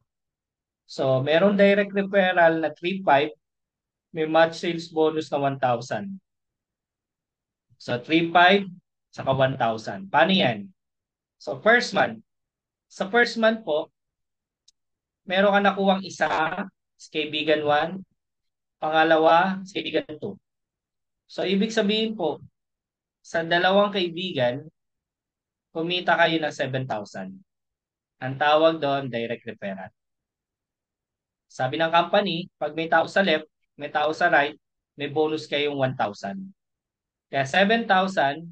[SPEAKER 1] So, merong direct referral na 3,500, may match sales bonus na 1,000. So, 3,500 saka 1,000. Paano yan? So, first month. Sa first month po, meron ka nakuwang isa, sa kaibigan 1, pangalawa, sa kaibigan 2. So, ibig sabihin po, sa dalawang kaibigan, kumita kayo ng 7,000. Ang tawag doon, direct referral. Sabi ng company, pag may tao sa left, may tao sa right, may bonus kayong 1,000. Kaya 7,000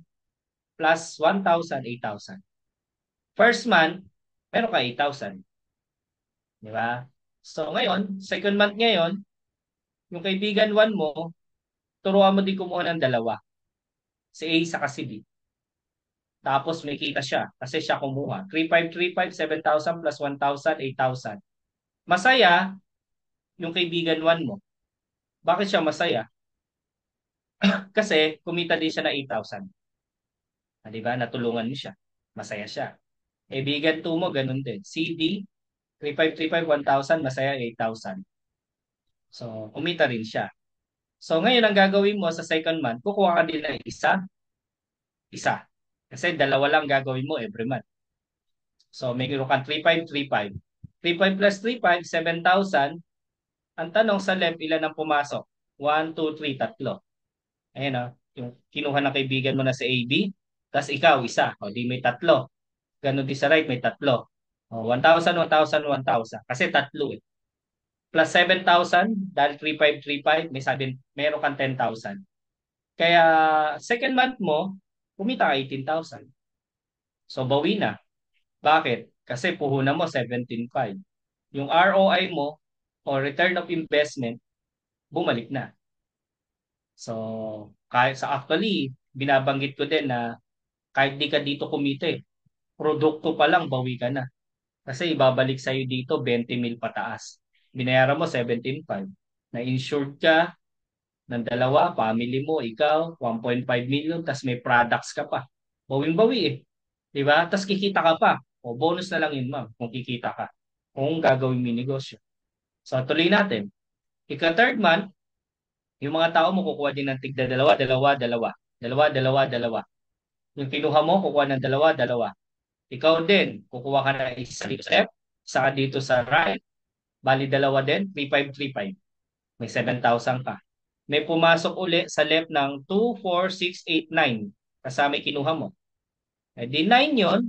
[SPEAKER 1] plus 1,000, 8,000. First month, meron ka 8,000. Di ba? So ngayon, second month ngayon, yung kaibigan 1 mo, turuan mo din kumuha ng dalawa. Si A sa si B. Tapos may kita siya kasi siya kumuha. 3,535, 7,000 plus 1,000, 8,000. Masaya yung kaibigan 1 mo. Bakit siya masaya? Kasi kumita din siya na 8,000. Di ba? Natulungan mo siya. Masaya siya. Kaibigan 2 mo, ganun din. CD, 3,535, 1,000, masaya 8,000. So, kumita rin siya. So, ngayon ang gagawin mo sa second month, kukuha ka din ng isa. Kasi dalawa lang gagawin mo every month. So, may giro kang 3,535. 3,500 plus 3,500, 7,000. Ang tanong sa left, ilan ang pumasok? 1, 2, 3, tatlo. Ayan o. Yung kinuha ng kaibigan mo na sa AB, Tas ikaw, isa. O, di may tatlo. Ganun din sa right, may tatlo. O, 1,000, 1,000, 1,000. Kasi tatlo eh. Plus 7,000, dahil 3,535, meron kang 10,000. Kaya, second month mo, kumita ka 18,000. So, bawi na. Bakit? Kasi puhunan mo 17,500. Yung ROI mo, o return of investment, bumalik na. So, kahit sa actually, binabanggit ko din na kahit di ka dito kumita produkto pa lang, bawi ka na. Kasi ibabalik sa'yo dito 20 mil pataas. Binayaran mo 17,500. Na-insured ka ng dalawa, family mo, ikaw, 1.5 million, tas may products ka pa. Bawing-bawi eh. Diba? Tas kikita ka pa. O bonus na lang yun, ma'am, kung kikita ka. Kung gagawin mo yung negosyo. So, tuloy natin. Ika-third month, yung mga tao mo kukuha din ng tigda dalawa, dalawa, dalawa. Dalawa, dalawa, dalawa. Yung kinuha mo, kukuha ng dalawa, dalawa. Ikaw din, kukuha ka na isa dito sa left, isa ka dito sa right. Bali dalawa din, 3,535. May 7,000 ka. May pumasok uli sa left ng 2, 4, 6, 8, 9. Kasama yung kinuha mo. Eh di 9 yun,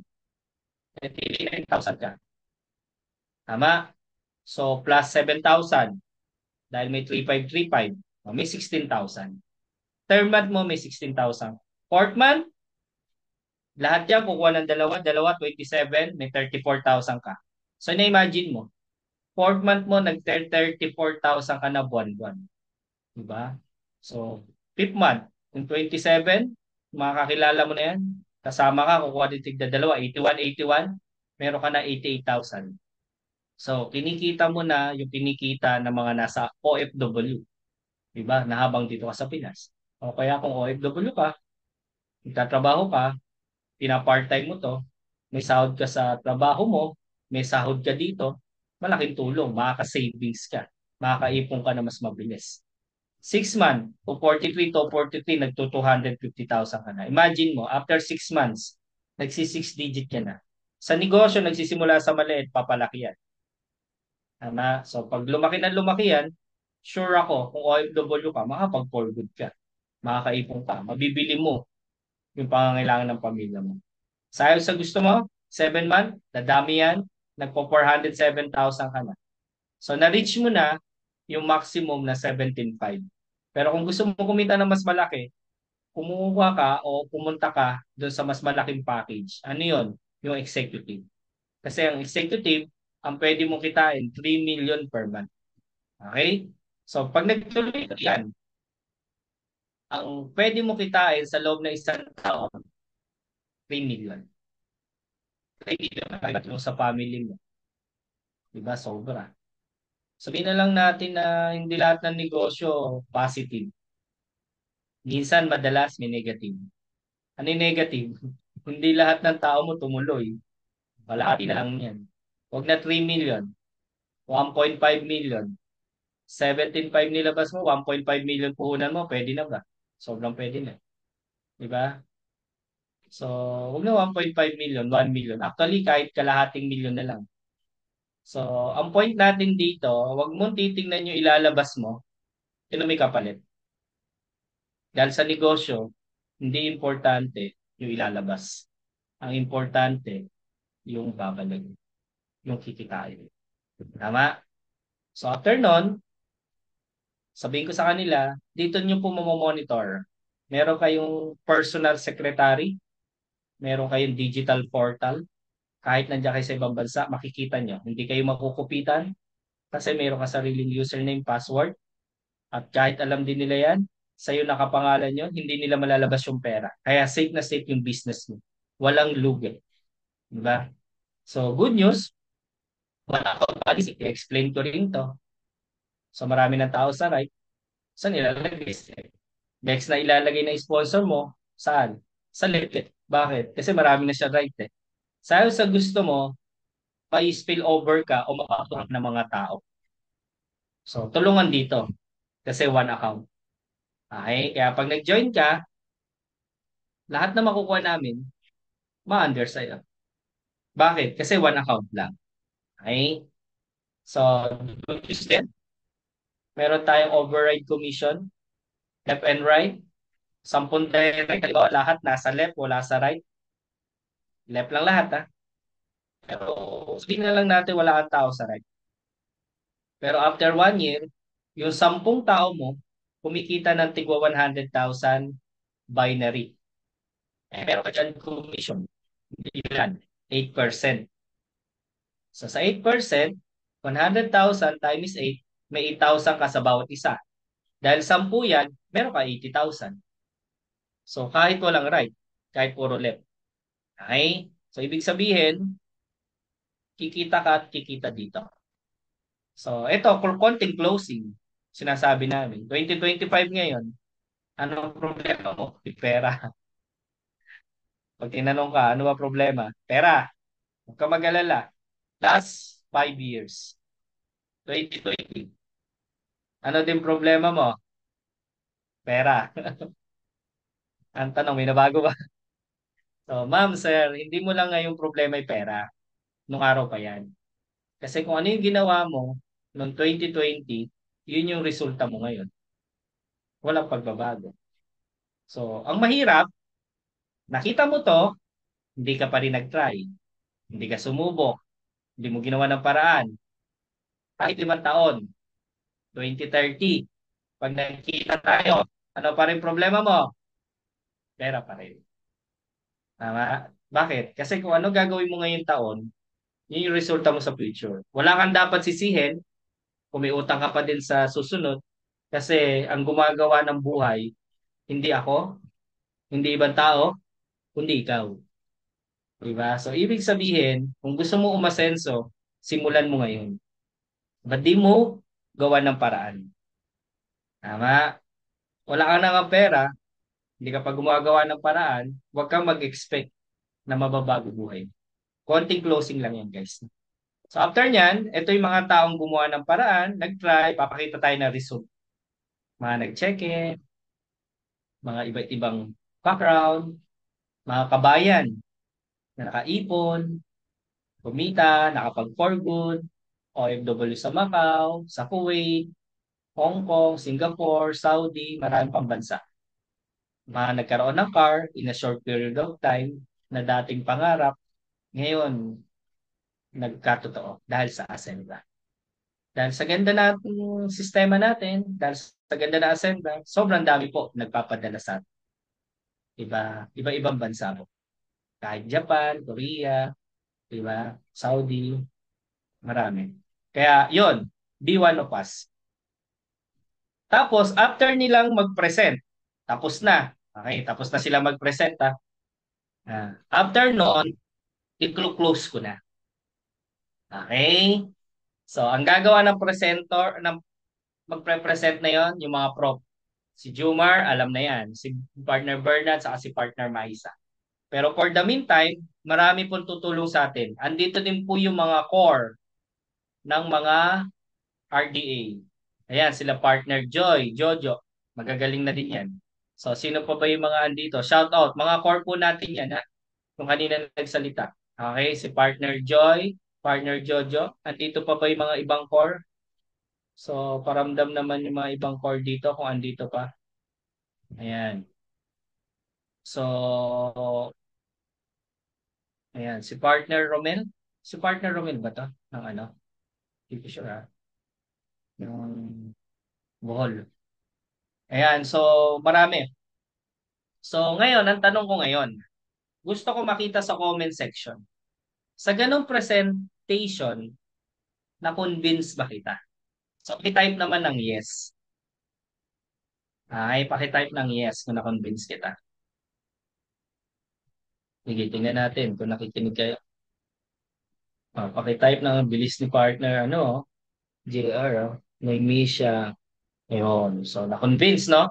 [SPEAKER 1] eh di 9,000 ka. Tama? So plus 7,000. Dahil may 3,535. May 16,000. Third month mo may 16,000. Fourth month, lahat yan kukuha ng dalawa, dalawa, 27, may 34,000 ka. So na-imagine mo, fourth month mo, nag-34,000 ka na buwan-buwan. Diba? So, fifth month, yung 27, makakilala mo na yan. Kasama ka, kukuha din tigda dalawa, 81, 81, meron ka na 88,000. So, kinikita mo na yung kinikita ng mga nasa OFW. Diba? Na habang dito ka sa Pinas. O kaya kung OFW ka, nagtatrabaho ka, pina-part-time mo to, may sahod ka sa trabaho mo, may sahod ka dito, malaking tulong, makaka-savings ka, makakaipon ka na mas mabilis. 6 months, kung 43 to 43, nagto 250,000 ka na. Imagine mo, after 6 months, nagsi-6 digit ka na. Sa negosyo, nagsisimula sa maliit, papalaki yan. Tama? So, pag lumaki na lumaki yan, sure ako, kung OFW ka, makapag-for good ka. Makakaipon ka. Mabibili mo yung pangangailangan ng pamilya mo. Sayo sa gusto mo, 7 month, dadami yan, nagpo 407,000 ka na. So, na-reach mo na yung maximum na 17,500. Pero kung gusto mo kumita ng mas malaki, kumuha ka o pumunta ka doon sa mas malaking package. Ano yun? Yung executive. Kasi ang executive, ang pwede mong kitain, 3 million per month. Okay? So, pag nagtuloy ka yan, ang pwede mong kitain sa loob ng isang taon, 3 million. 3 million na sa family mo. Diba? Sobra. Sabihin na lang natin na hindi lahat ng negosyo positive. Minsan, madalas, may negative. Ano yung negative? Hindi lahat ng tao mo tumuloy. Malaki na lang yan. Huwag na 3 million. 1.5 million. 17.5 nilabas mo, 1.5 million puhunan mo, pwede na ba? Sobrang pwede na. Diba? So, huwag na 1.5 million, 1 million. Actually, kahit kalahating million na lang. So, ang point natin dito, huwag mong titingnan yung ilalabas mo, sino may kapalit. Dahil sa negosyo, hindi importante yung ilalabas. Ang importante, yung babalik, yung kikitain. Tama? So after nun, sabihin ko sa kanila, dito nyo po mamomonitor. Meron kayong personal secretary, meron kayong digital portal. Kahit nandiyan kayo sa ibang bansa, makikita nyo. Hindi kayo makukupitan kasi meron ka sariling username, password. At kahit alam din nila yan, sa'yo nakapangalan yun, hindi nila malalabas yung pera. Kaya safe na safe yung business mo. Walang lugi. Diba? So, good news, wala akong policy. I-explain ko rin to. So, marami ng tao sa right. Saan ilalagay? Next na ilalagay na sponsor mo, saan? Sa left. Bakit? Kasi marami na siya right eh. Sa'yo sa gusto mo, pa-spill over ka o mapapatulak ng mga tao. So, tulungan dito. Kasi one account. Okay? Kaya pag nag-join ka, lahat na makukuha namin, ma-under sa'yo. Bakit? Kasi one account lang. Okay? So, good news din. Meron tayong override commission, left and right. 10 direct, halimbawa lahat nasa left, wala sa right. Left lang lahat ha. Pero sabihin na lang natin wala kang tao sa right. Pero after 1 year, yung 10 tao mo, kumikita ng tigwa 100,000 binary. Meron ka dyan commission. Ilan? 8%. So sa 8%, 100,000 times 8, may 8,000 ka sa bawat isa. Dahil 10 yan, meron ka 80,000. So kahit walang right, kahit puro left. Okay? So ibig sabihin, kikita ka at kikita dito. So ito, for konting closing, sinasabi namin, 2025 ngayon, ano problema mo? Pera. Pag tinanong ka, ano ba problema? Pera. Huwag ka mag-alala. Last 5 years, 2020, ano din problema mo? Pera. Ang tanong, may nabago ba? So, ma'am, sir, hindi mo lang ngayong problema ay pera. Nung araw pa yan. Kasi kung ano yung ginawa mo noong 2020, yun yung resulta mo ngayon. Walang pagbabago. So, ang mahirap, nakita mo to, hindi ka pa rin nag-try. Hindi ka sumubok. Hindi mo ginawa ng paraan. Kahit 5 taon, 2030, pag nakikita tayo, ano pa rin problema mo? Pera pa rin. Tama? Bakit? Kasi kung ano gagawin mo ngayong taon, yun yung resulta mo sa future. Wala kang dapat sisihin kung may utang ka pa din sa susunod kasi ang gumagawa ng buhay, hindi ako, hindi ibang tao, kundi ikaw. Diba? So, ibig sabihin, kung gusto mo umasenso, simulan mo ngayon. Ba't di mo gawa ng paraan? Tama? Wala ka na ng pera, hindi ka pa gumagawa ng paraan, huwag kang mag-expect na mababago buhay. Konting closing lang yan, guys. So after nyan, ito yung mga taong gumawa ng paraan, nag-try, papakita tayo ng result. Mga nag-check-in, mga iba't ibang background, mga kabayan na nakaipon, kumita, nakapag-for good, OFW sa Macau, sa Kuwait, Hong Kong, Singapore, Saudi, maraming pang bansa. Mga nagkaroon ng car in a short period of time na dating pangarap, ngayon nagkatotoo dahil sa Ascenda. Dahil sa ganda natin sistema natin, dahil sa ganda na Ascenda, sobrang dami po nagpapadala sa atin. Iba-ibang bansa po. Kahit Japan, Korea, diba? Saudi, marami. Kaya yon, be one of us. Tapos, after nilang mag-present, tapos na. Okay, tapos na sila mag-present ha. After noon, i-close ko na. Okay? So, ang gagawa ng presenter, ng magpre-present na yon, yung mga prop. Si Jumar, alam na yan. Si partner Bernard, saka si partner Maisa. Pero for the meantime, marami pong tutulong sa atin. Andito din po yung mga core ng mga RDA. Ayan, sila partner Joy, Jojo. Magagaling na din yan. So, sino pa ba yung mga andito? Shout out. Mga core po natin yan, ha? Kung kanina nagsalita. Okay, si partner Joy, partner Jojo. Andito pa ba yung mga ibang core? So, paramdam naman yung mga ibang core dito kung andito pa. Ayan. So, ayan. Si partner Romel. Si partner Romel ba to? Ng ano? Hindi ko sure ha. Yung Bohol. Ayan. So, marami. So, ngayon, ang tanong ko ngayon, gusto ko makita sa comment section. Sa ganong presentation, na-convince ba kita? So, pakitype naman ng yes. Ay, pakitype ng yes kung na-convince kita. Sige, tingnan natin kung nakikinig kayo. Pakitype ng bilis ni partner, ano, JR, may Misha. Ayun. So, na-convince, no?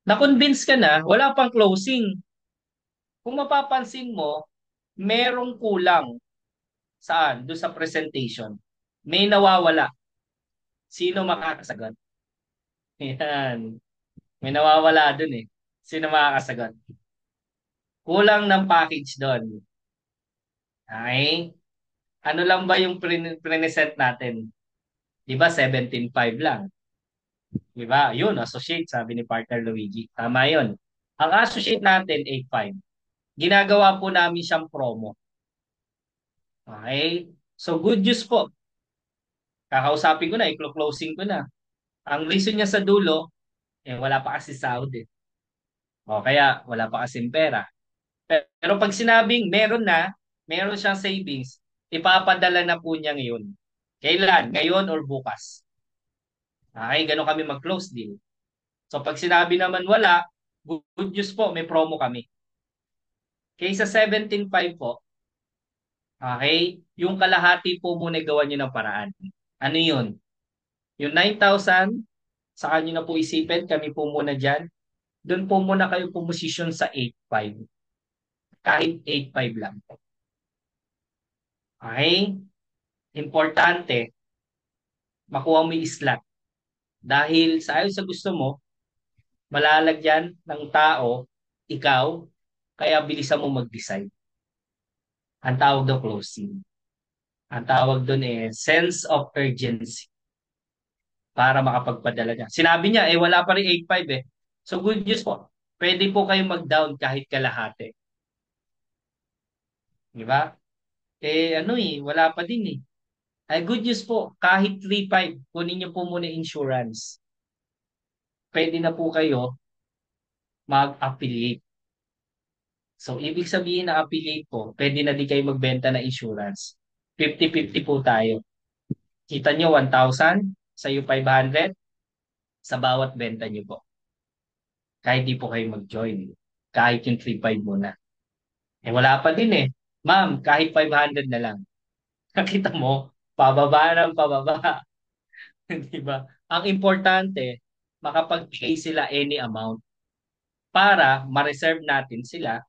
[SPEAKER 1] Na-convince ka na, wala pang closing. Kung mapapansin mo, merong kulang. Saan? Doon sa presentation. May nawawala. Sino makakasagot? Yan. May nawawala doon eh. Sino makakasagot? Kulang ng package doon. Okay? Ano lang ba yung present natin? Di ba 17.5 lang? Di ba? Yun, associate, sabi ni partner Luigi. Tama yun. Ang associate natin, 8.5. Ginagawa po namin siyang promo. Okay? So good news po. Kakausapin ko na, i-closing ko na. Ang reason niya sa dulo, wala pa kasi sahod eh. O kaya wala pa kasing pera. Pero pag sinabing meron na, meron siyang savings, ipapadala na po niya ngayon. Kailan? Ngayon or bukas. Okay, ganun kami mag-close deal. So pag sinabi naman wala, good news po, may promo kami. Kaysa 17.5 po, okay, yung kalahati po muna gawa niyo ng paraan. Ano yun? Yung 9,000, sa kanyo na po isipin, kami po muna dyan. Doon po muna kayo pumosisyon sa 8.5. Kahit 8.5 lang. Okay? Importante, makuha mo yung slot. Dahil sa ayon sa gusto mo, malalagyan ng tao, ikaw, kaya bilisan mo mag-decide. Ang tawag doon closing. Ang tawag doon sense of urgency para makapagpadala niya. Sinabi niya, wala pa rin 8.5 eh. So good news po. Pwede po kayo mag-down kahit kalahati. Di ba? Wala pa din eh. Ay, good news po, kahit 3.5, kunin niyo po muna insurance. Pwede na po kayo mag-affiliate. So, ibig sabihin na affiliate po, pwede na di kayo magbenta na insurance. 50-50 po tayo. Kita nyo, 1,000, sa'yo 500, sa bawat benta nyo po. Kahit di po kayo mag-join. Kahit yung 3.5 muna. Wala pa din eh. Ma'am, kahit 500 na lang. Nakita mo, pababa ng pababa. Di ba? Ang importante, makapag-pay sila any amount para ma-reserve natin sila,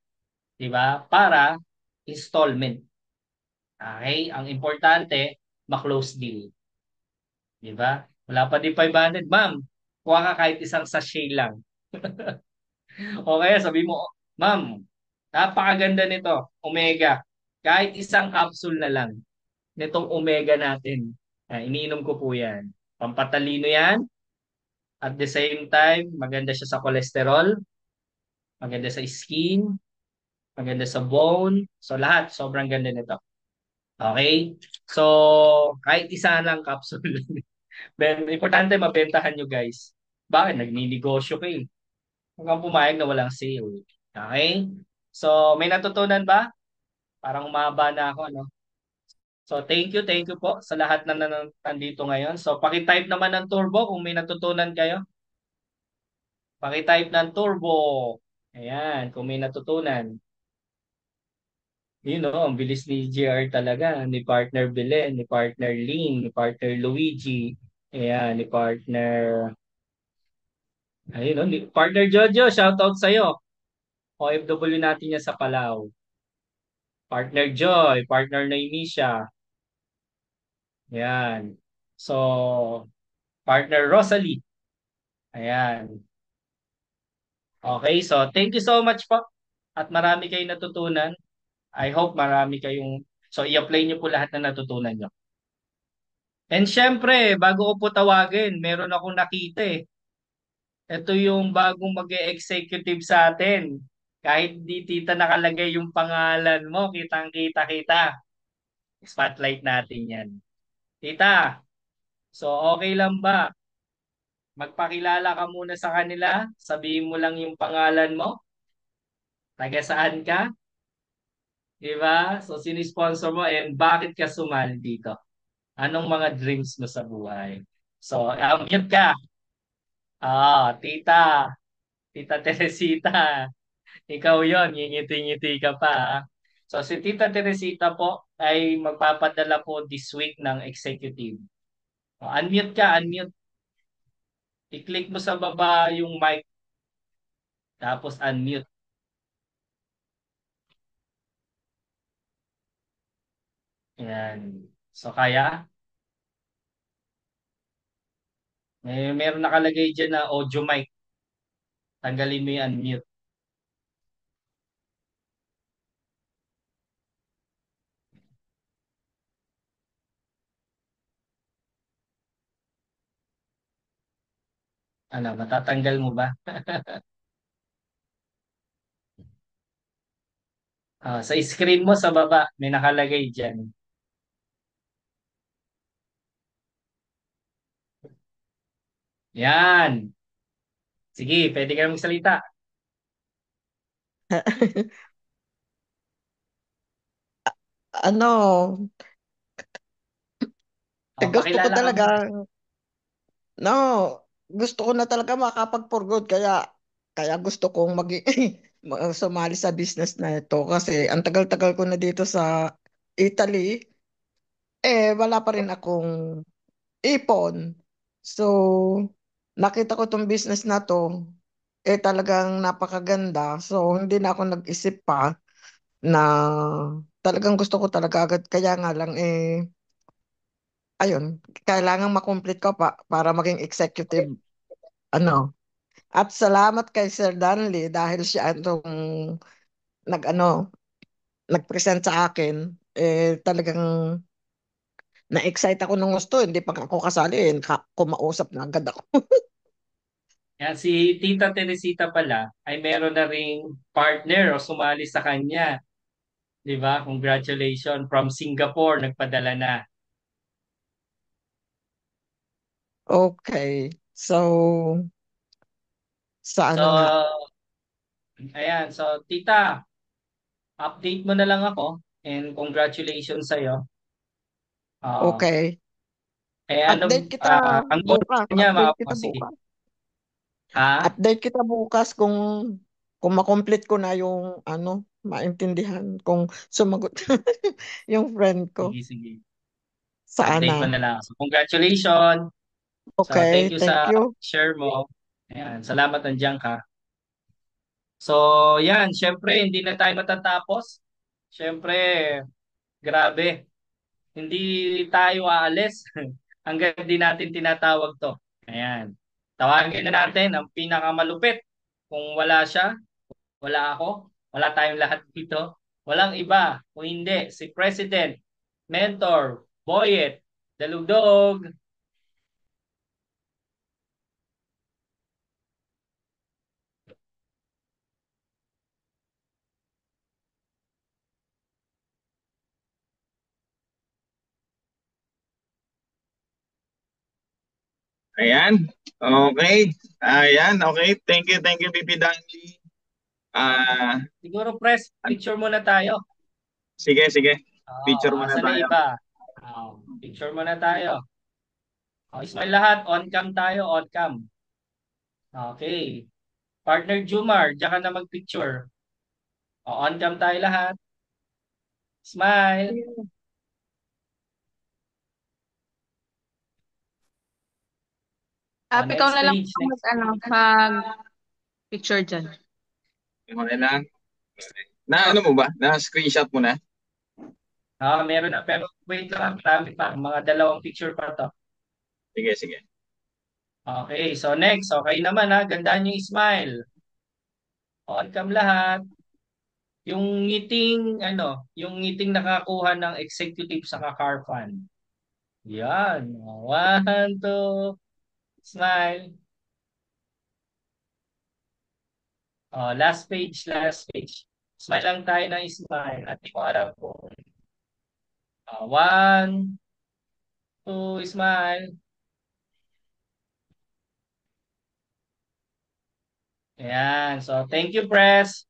[SPEAKER 1] di ba? Para installment. Okay? Ang importante, ma-close deal. Di ba? Wala pa din 500. Ma'am, kuha ka kahit isang sachet lang. O kaya sabi mo, ma'am, napakaganda nito, Omega. Kahit isang capsule na lang nitong Omega natin. Iniinom ko po yan. Pampatalino yan. At the same time, maganda siya sa cholesterol, maganda sa skin, maganda sa bone. So lahat, sobrang ganda nito. Okay? So, kahit isa lang capsule. Importante mabentahan nyo guys. Bakit? Nagninegosyo kayo. Huwag kang pumayag na walang sale. Okay? So, may natutunan ba? Parang umaba na ako, no? So, thank you po sa lahat na nandito ngayon. So, paki-type naman ng turbo kung may natutunan kayo. Paki-type ng turbo. Ayan, kung may natutunan. Ang bilis ni JR talaga. Ni partner Belen, ni partner Lynn, ni partner Luigi. Ayan, ni partner... ni partner Jojo, shoutout sa'yo. OFW natin yan sa Palau. Partner Joy, partner Naimisia. Ayan. So, partner Rosalie. Ayan. Okay, so thank you so much po. At marami kayong natutunan. I hope marami kayong... So, i-apply nyo po lahat na natutunan nyo. And syempre, bago ko po tawagin, meron akong nakita eh. Ito yung bagong mag-executive sa atin. Kahit di tita nakalagay yung pangalan mo, kitang-kita kita. Spotlight natin yan. Tita, so okay lang ba? Magpakilala ka muna sa kanila, sabihin mo lang yung pangalan mo, taga saan ka, di ba? So sinisponsor mo and bakit ka sumali dito? Anong mga dreams mo sa buhay? So, mute ka. Tita, Tita Teresita, ikaw yon, ngingiti-ngiti ka pa. So si Tita Teresita po ay magpapadala po this week ng executive. Unmute ka, unmute. I-click mo sa baba yung mic, tapos unmute. Yan. So kaya, meron nakalagay dyan na audio mic. Tanggalin mo yung unmute. Ano, matatanggal mo ba? Sa screen mo sa baba, may nakalagay dyan. Yan. Sige, pwede ka na magsalita.
[SPEAKER 6] Ano, gusto ko
[SPEAKER 1] Pakilala ka
[SPEAKER 6] talaga,
[SPEAKER 1] muna.
[SPEAKER 6] no, gusto ko na talaga makapag-for good, kaya gusto kong sumali sa business na ito kasi ang tagal-tagal ko na dito sa Italy, wala pa rin akong ipon. So, nakita ko tong business na to, talagang napakaganda. So, hindi na ako nag-isip pa na talagang gusto ko talaga agad. Kaya nga lang, ayun, kailangan makomplete ko pa para maging executive, ano. At salamat kay Sir Danley dahil siya itong nag-ano, nag-present sa akin. Talagang na-excite ako ng gusto. Hindi pa ako kasali. Kumausap na agad ako.
[SPEAKER 1] Yan, si Tita Teresita pala ay meron na ring partner o sumali sa kanya. 'Di ba? Congratulations from Singapore, nagpadala na.
[SPEAKER 6] Okay. So, sa
[SPEAKER 1] So,
[SPEAKER 6] ano nga?
[SPEAKER 1] ayan. So, Tita, update mo na lang ako and congratulations sa'yo. Ah,
[SPEAKER 6] Okay.
[SPEAKER 1] ano,
[SPEAKER 6] Update kita
[SPEAKER 1] ang goal
[SPEAKER 6] bukas.
[SPEAKER 1] niya,
[SPEAKER 6] Update kita
[SPEAKER 1] sige.
[SPEAKER 6] bukas.
[SPEAKER 1] Ha?
[SPEAKER 6] Update kita bukas kung makomplete ko na yung ano, maintindihan kung sumagot yung friend ko.
[SPEAKER 1] Sige, sige. Update mo
[SPEAKER 6] Sana.
[SPEAKER 1] na lang. So, congratulations. So, thank
[SPEAKER 6] Okay,
[SPEAKER 1] you
[SPEAKER 6] thank
[SPEAKER 1] sa
[SPEAKER 6] you.
[SPEAKER 1] share mo. Ayan, salamat nandiyan ka. So, yan, syempre hindi na tayo matatapos. Syempre, grabe. Hindi tayo aalis hanggang di natin tinatawag to. Ayan. Tawagin na natin ang pinakamalupit. Kung wala siya, wala ako, wala tayong lahat dito. Walang iba kung hindi si President, Mentor, Boyet, Dalugdog.
[SPEAKER 7] Ayan. Okay. Ayan. Okay. Thank you, BP Dandy.
[SPEAKER 1] Siguro press, picture muna tayo.
[SPEAKER 7] Sige.
[SPEAKER 1] Oh,
[SPEAKER 7] Picture muna
[SPEAKER 1] asan na
[SPEAKER 7] tayo.
[SPEAKER 1] iba? Picture muna tayo. Smile lahat, on cam tayo, on cam. Okay. Partner Jumar, diyan ka na magpicture. On cam tayo lahat. Smile.
[SPEAKER 8] Ikaw
[SPEAKER 1] Next
[SPEAKER 8] na lang
[SPEAKER 1] page,
[SPEAKER 8] po
[SPEAKER 1] next page.
[SPEAKER 8] mag-picture dyan.
[SPEAKER 7] Okay lang. Na ano mo ba? Na screenshot mo na?
[SPEAKER 1] Meron na. Pero wait lang, marami pa. Mga dalawang picture pa to.
[SPEAKER 7] Sige.
[SPEAKER 1] Okay, so next. Okay naman ha. Gandaan yung smile. On cam lahat. Yung ngiting nakakuha ng executive sa car fund. Yan. One, two, smile. Last page, last page. Smile lang tayo ng smile. At di ko alam po. One, two, smile. Ayan. So, thank you, press.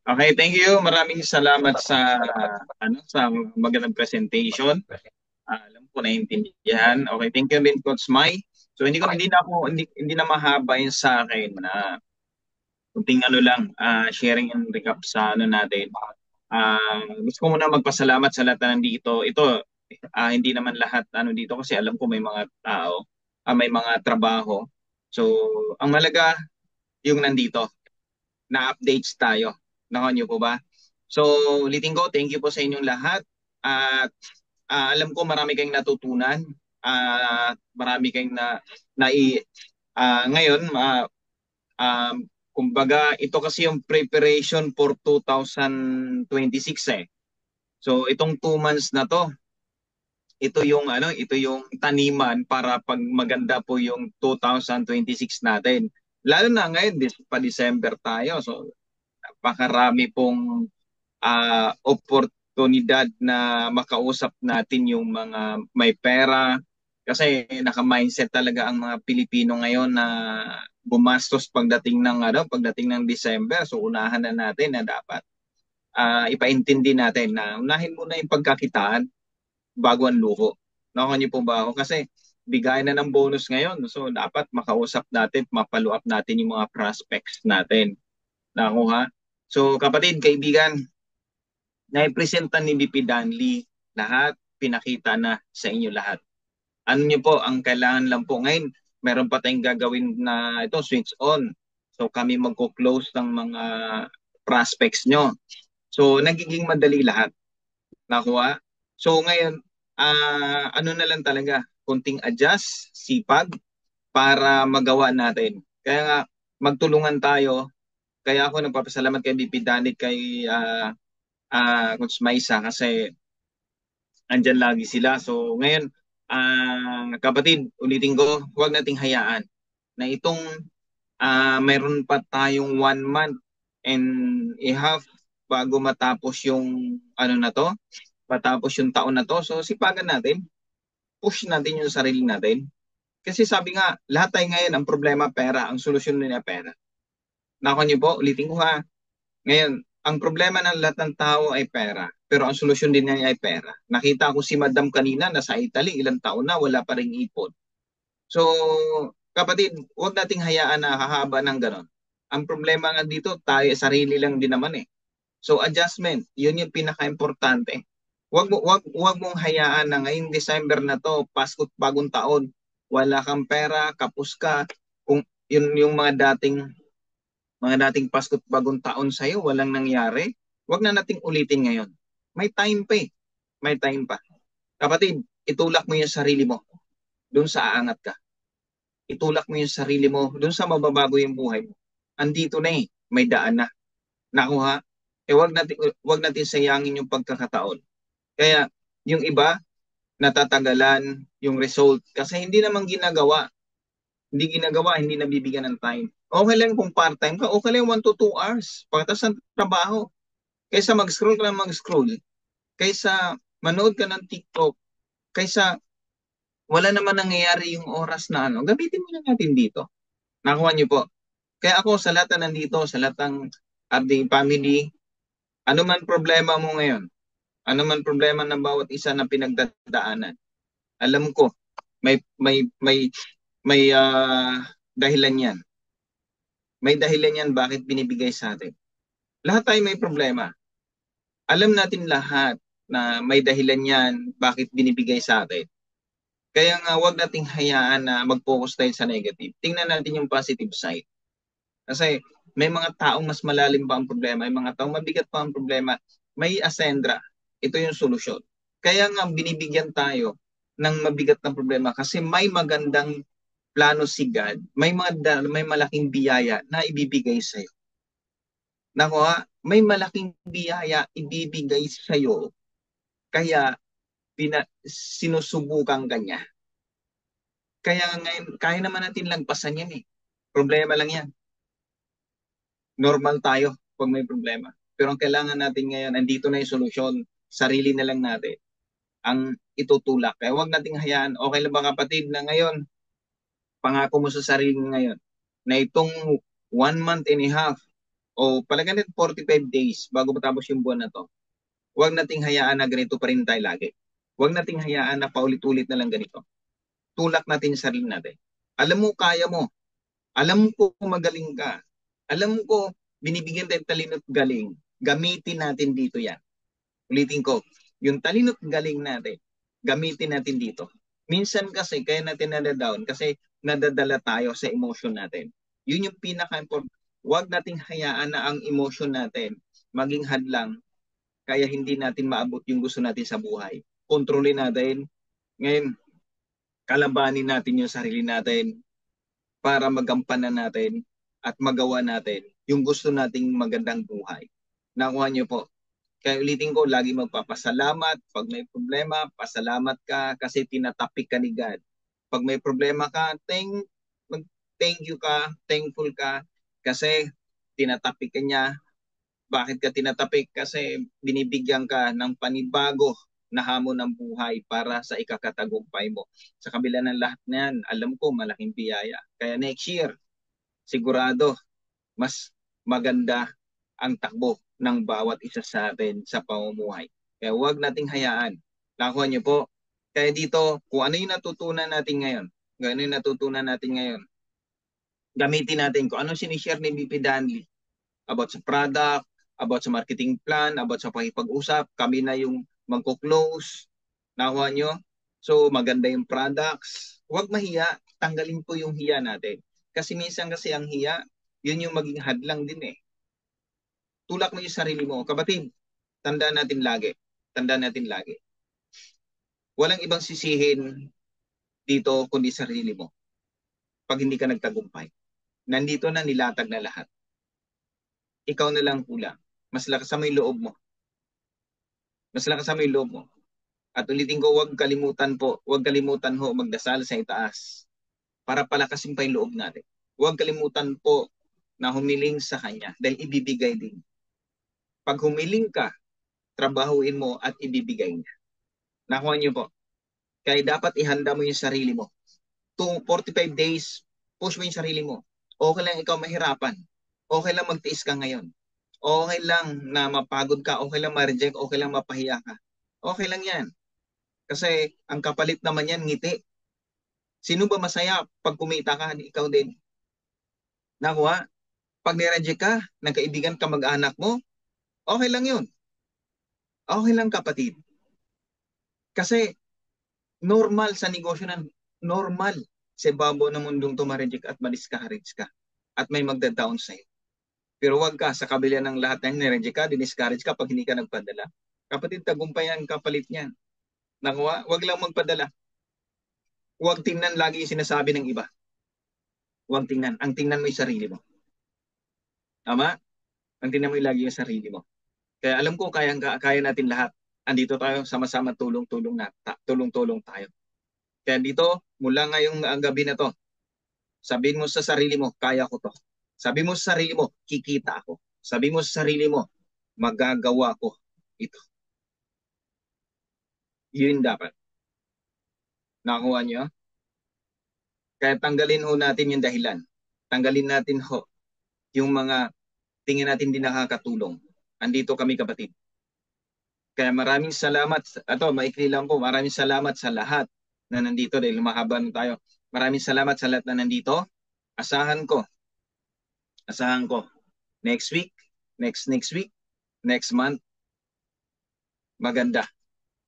[SPEAKER 7] Okay, thank you. Maraming salamat sa magandang presentation. Alam ko naiintindihan. Okay, thank you din Coach Mai. So hindi na mahaba yung sa akin na kunting ano lang, sharing and recap sa ano natin. Gusto ko muna magpasalamat sa lahat na nandito. Ito, hindi naman lahat ano dito kasi alam ko may mga tao, may mga trabaho. So, ang malaga yung nandito, na updates tayo. Nakuha niyo po ba? So, ulitin ko, thank you po sa inyong lahat. At alam ko marami kayong natutunan. Marami kayong ngayon, kumbaga, ito kasi yung preparation for 2026 eh. So, itong 2 months na to, ito yung taniman para pag maganda po yung 2026 natin. Lalo na ngayon, pa December tayo. So, napakarami pong oportunidad na makausap natin yung mga may pera. Kasi naka-mindset talaga ang mga Pilipino ngayon na gumastos pagdating ng December. So unahan na natin na dapat ipaintindi natin na unahin muna yung pagkakitaan bago ang luho. Nakuha niyo po ba ako? Kasi bigay na ng bonus ngayon. So dapat makausap natin, mapalo up natin yung mga prospects natin. Nakuha? So kapatid, kaibigan, naipresenta ni BP Danley lahat, pinakita na sa inyo lahat. Ano niyo po, ang kailangan lang po ngayon, meron pa tayong gagawin na ito, switch on. So kami magko-close ng mga prospects nyo. So nagiging madali lahat. Nakuha? So ngayon, ano na lang talaga, kunting adjust, sipag, para magawa natin. Kaya nga, magtulungan tayo. Kaya ako nagpapasalamat kay BP Danit, kay Coach Maisa, kasi andyan lagi sila. So ngayon, kapatid, ulitin ko, huwag nating hayaan na itong mayroon pa tayong 1 month and a half bago matapos yung matapos yung taon na to. So sipagan natin, push natin yung sarili natin. Kasi sabi nga, lahat tayo ngayon, ang problema pera, ang solusyon nila pera. Nakuha niyo po, ulitin ko ha. Ngayon, ang problema ng lahat ng tao ay pera. Pero ang solusyon din niya ay pera. Nakita ko si Madam kanina, nasa Italy, ilang taon na, wala pa ring ipon. So, kapatid, huwag nating hayaan na hahaba ng ganon. Ang problema nga dito, tayo, sarili lang din naman eh. So, adjustment, yun yung pinaka-importante. Huwag mong hayaan na ngayong December na to, Pasko't bagong taon, wala kang pera, kapos ka, kung yun yung mga dating Pasko't bagong taon sa'yo, walang nangyari, huwag na nating ulitin ngayon. May time pa eh. May time pa. Kapatid, itulak mo yung sarili mo doon sa aangat ka. Itulak mo yung sarili mo doon sa mababago yung buhay mo. Andito na eh. May daan na. Nakuha? Huwag natin sayangin yung pagkakataon. Kaya yung iba, natatagalan yung result kasi hindi naman ginagawa. Hindi nabibigyan ng time. Okay lang kung part-time ka, okay lang 1 to 2 hours pagkatapos ng trabaho. Kaysa mag-scroll ka ng mag-scroll, kaysa manood ka ng TikTok, kaysa wala naman nangyayari yung oras na gamitin mo na natin dito. Nakuha niyo po. Kaya ako sa lahat na nandito, sa lahat ng RD family, ano man problema mo ngayon, ano man problema ng bawat isa na pinagdadaanan, alam ko, may dahilan yan. May dahilan yan bakit binibigay sa atin. Lahat tayo may problema. Alam natin lahat na may dahilan yan bakit binibigay sa atin. Kaya nga huwag nating hayaan na mag-focus tayo sa negative. Tingnan natin yung positive side. Kasi may mga taong mas malalim pa ang problema, may mga taong mabigat pa ang problema, may asendra. Ito yung solusyon. Kaya nga binibigyan tayo ng mabigat na problema kasi may magandang plano si God, may malaking biyaya na ibibigay sa iyo. Nakuha, may malaking biyaya ibibigay sa iyo. Kaya sinusubukan ka niya. Kaya ngayon, kaya naman natin lagpasan yan eh. Problema lang yan. Normal tayo pag may problema. Pero ang kailangan natin ngayon, andito na yung solusyon, sarili na lang natin ang itutulak. Kaya huwag nating hayaan, okay lang ba kapatid na ngayon, pangako mo sa sarili ngayon, na itong 1 month and a half, o palagan 45 days bago matapos yung buwan na to, huwag nating hayaan na ganito pa rin tayo lagi. Huwag nating hayaan na paulit-ulit na lang ganito. Tulak natin yung sarili natin. Alam mo, kaya mo. Alam ko magaling ka. Alam ko, binibigyan tayo talino at galing. Gamitin natin dito yan. Ulitin ko, yung talino at galing natin, gamitin natin dito. Minsan kasi, kaya natin nadadown kasi nadadala tayo sa emotion natin. Yun yung pinaka-important. Huwag nating hayaan na ang emotion natin maging hadlang kaya hindi natin maabot yung gusto natin sa buhay. Kontrolin natin. Ngayon, kalabanin natin yung sarili natin para magampanan natin at magawa natin yung gusto nating magandang buhay. Nakuha niyo po. Kaya ulitin ko, lagi magpapasalamat. Pag may problema, pasalamat ka kasi tinatapik ka ni God. Pag may problema ka, thank you ka, thankful ka kasi tinatapik ka niya Bakit ka tinatapik? Kasi binibigyan ka ng panibago na hamon ng buhay para sa ikakatagumpay mo. Sa kabila ng lahat na yan, alam ko malaking biyaya. Kaya next year, sigurado, mas maganda ang takbo ng bawat isa sa atin sa pamumuhay. Kaya huwag nating hayaan. Nakuha niyo po. Kaya dito, kung ano yung natutunan natin ngayon, gamitin natin kung ano sinishare ni BP Danley about sa product, about sa marketing plan, about sa pakipag-usap. Kami na yung magko-close. Nakuha nyo? So, maganda yung products. Huwag mahiya. Tanggalin po yung hiya natin. Kasi minsan kasi ang hiya, yun yung maging hadlang din eh. Tulak mo yung sarili mo. Kapatid, tandaan natin lagi. Walang ibang sisihin dito kundi sarili mo. Pag hindi ka nagtagumpay. Nandito na nilatag na lahat. Ikaw na lang kulang. Mas lakas mo yung loob mo. At ulitin ko, huwag kalimutan ho magdasal sa itaas para palakasin pa yung loob natin. Huwag kalimutan po na humiling sa Kanya dahil ibibigay din. Pag humiling ka, trabahuin mo at ibibigay niya. Nakuha niyo po. Kaya dapat ihanda mo yung sarili mo. 45 days, push mo yung sarili mo. Okay lang ikaw mahirapan. Okay lang magtiis ka ngayon. Okay lang na mapagod ka. Okay lang ma-reject. Okay lang mapahiya ka. Okay lang yan. Kasi ang kapalit naman yan, ngiti. Sino ba masaya pag kumita ka? Ikaw din. Nakuha? Pag nireject ka, nagkaibigan ka mag-anak mo, okay lang yun. Okay lang kapatid. Kasi normal sa negosyo na normal sa babo ng mundong tumareject at ma-discourage ka. At may magda-down sa'yo. Pero wag ka, sa kabila ng lahat ng nireject ka, diniscourage ka pag hindi ka nagpadala. Kapatid, tagumpay ang kapalit niyan. Nakuha? Wag lang magpadala. Huwag tingnan lagi yung sinasabi ng iba. Huwag tingnan. Ang tingnan mo yung sarili mo. Tama? Ang tingnan mo yung lagi yung sarili mo. Kaya alam ko, kaya natin lahat. Andito tayo, sama-sama tulong-tulong tayo. Kaya dito, mula ngayong gabi na to, sabihin mo sa sarili mo, kaya ko to. Sabi mo sa sarili mo, kikita ako. Sabi mo sa sarili mo, magagawa ko ito. Yun dapat. Nakuha niyo? Kaya tanggalin ho natin yung dahilan. Tanggalin natin ho yung mga tingin natin di nakakatulong. Andito kami kapatid. Kaya maraming salamat. Maikli lang po. Maraming salamat sa lahat na nandito dahil mahaba na tayo. Maraming salamat sa lahat na nandito. Asahan ko. Next week, next week, next month, maganda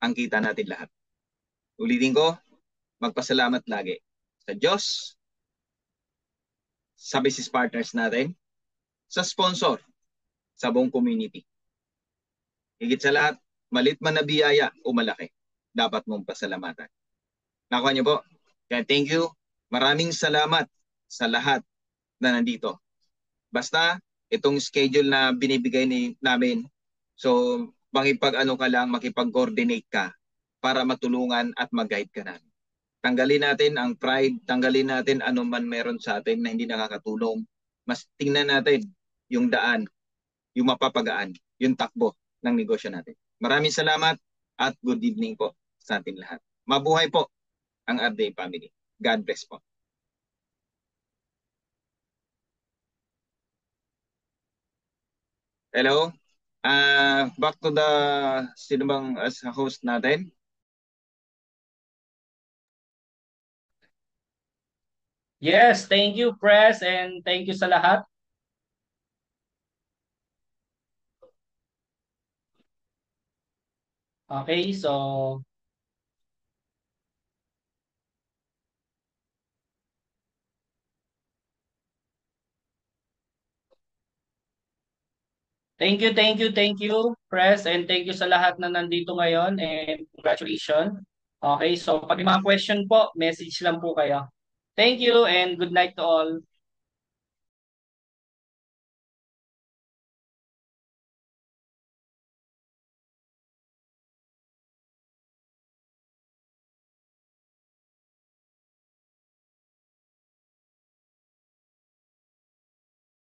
[SPEAKER 7] ang kita natin lahat. Ulitin ko, magpasalamat lagi sa Diyos, sa business partners natin, sa sponsor, sa buong community. Higit sa lahat, malit man na biyaya o malaki, dapat mong pasalamatan. Nakuha niyo po? Kaya thank you. Maraming salamat sa lahat na nandito. Basta, itong schedule na binibigay namin, so makipag-coordinate ka para matulungan at mag-guide ka namin. Tanggalin natin ang pride, tanggalin natin ano man meron sa atin na hindi nakakatulong. Mas tingnan natin yung daan, yung mapapagaan, yung takbo ng negosyo natin. Maraming salamat at good evening po sa ating lahat. Mabuhay po ang RDA family. God bless po. Hello? Back to the sino bang as host natin?
[SPEAKER 1] Yes, thank you, Press, and thank you sa lahat. Okay, so thank you, Press, and thank you sa lahat na nandito ngayon, and congratulations. Okay, so pag may mga question po, message lang po kayo. Thank you and good night to all.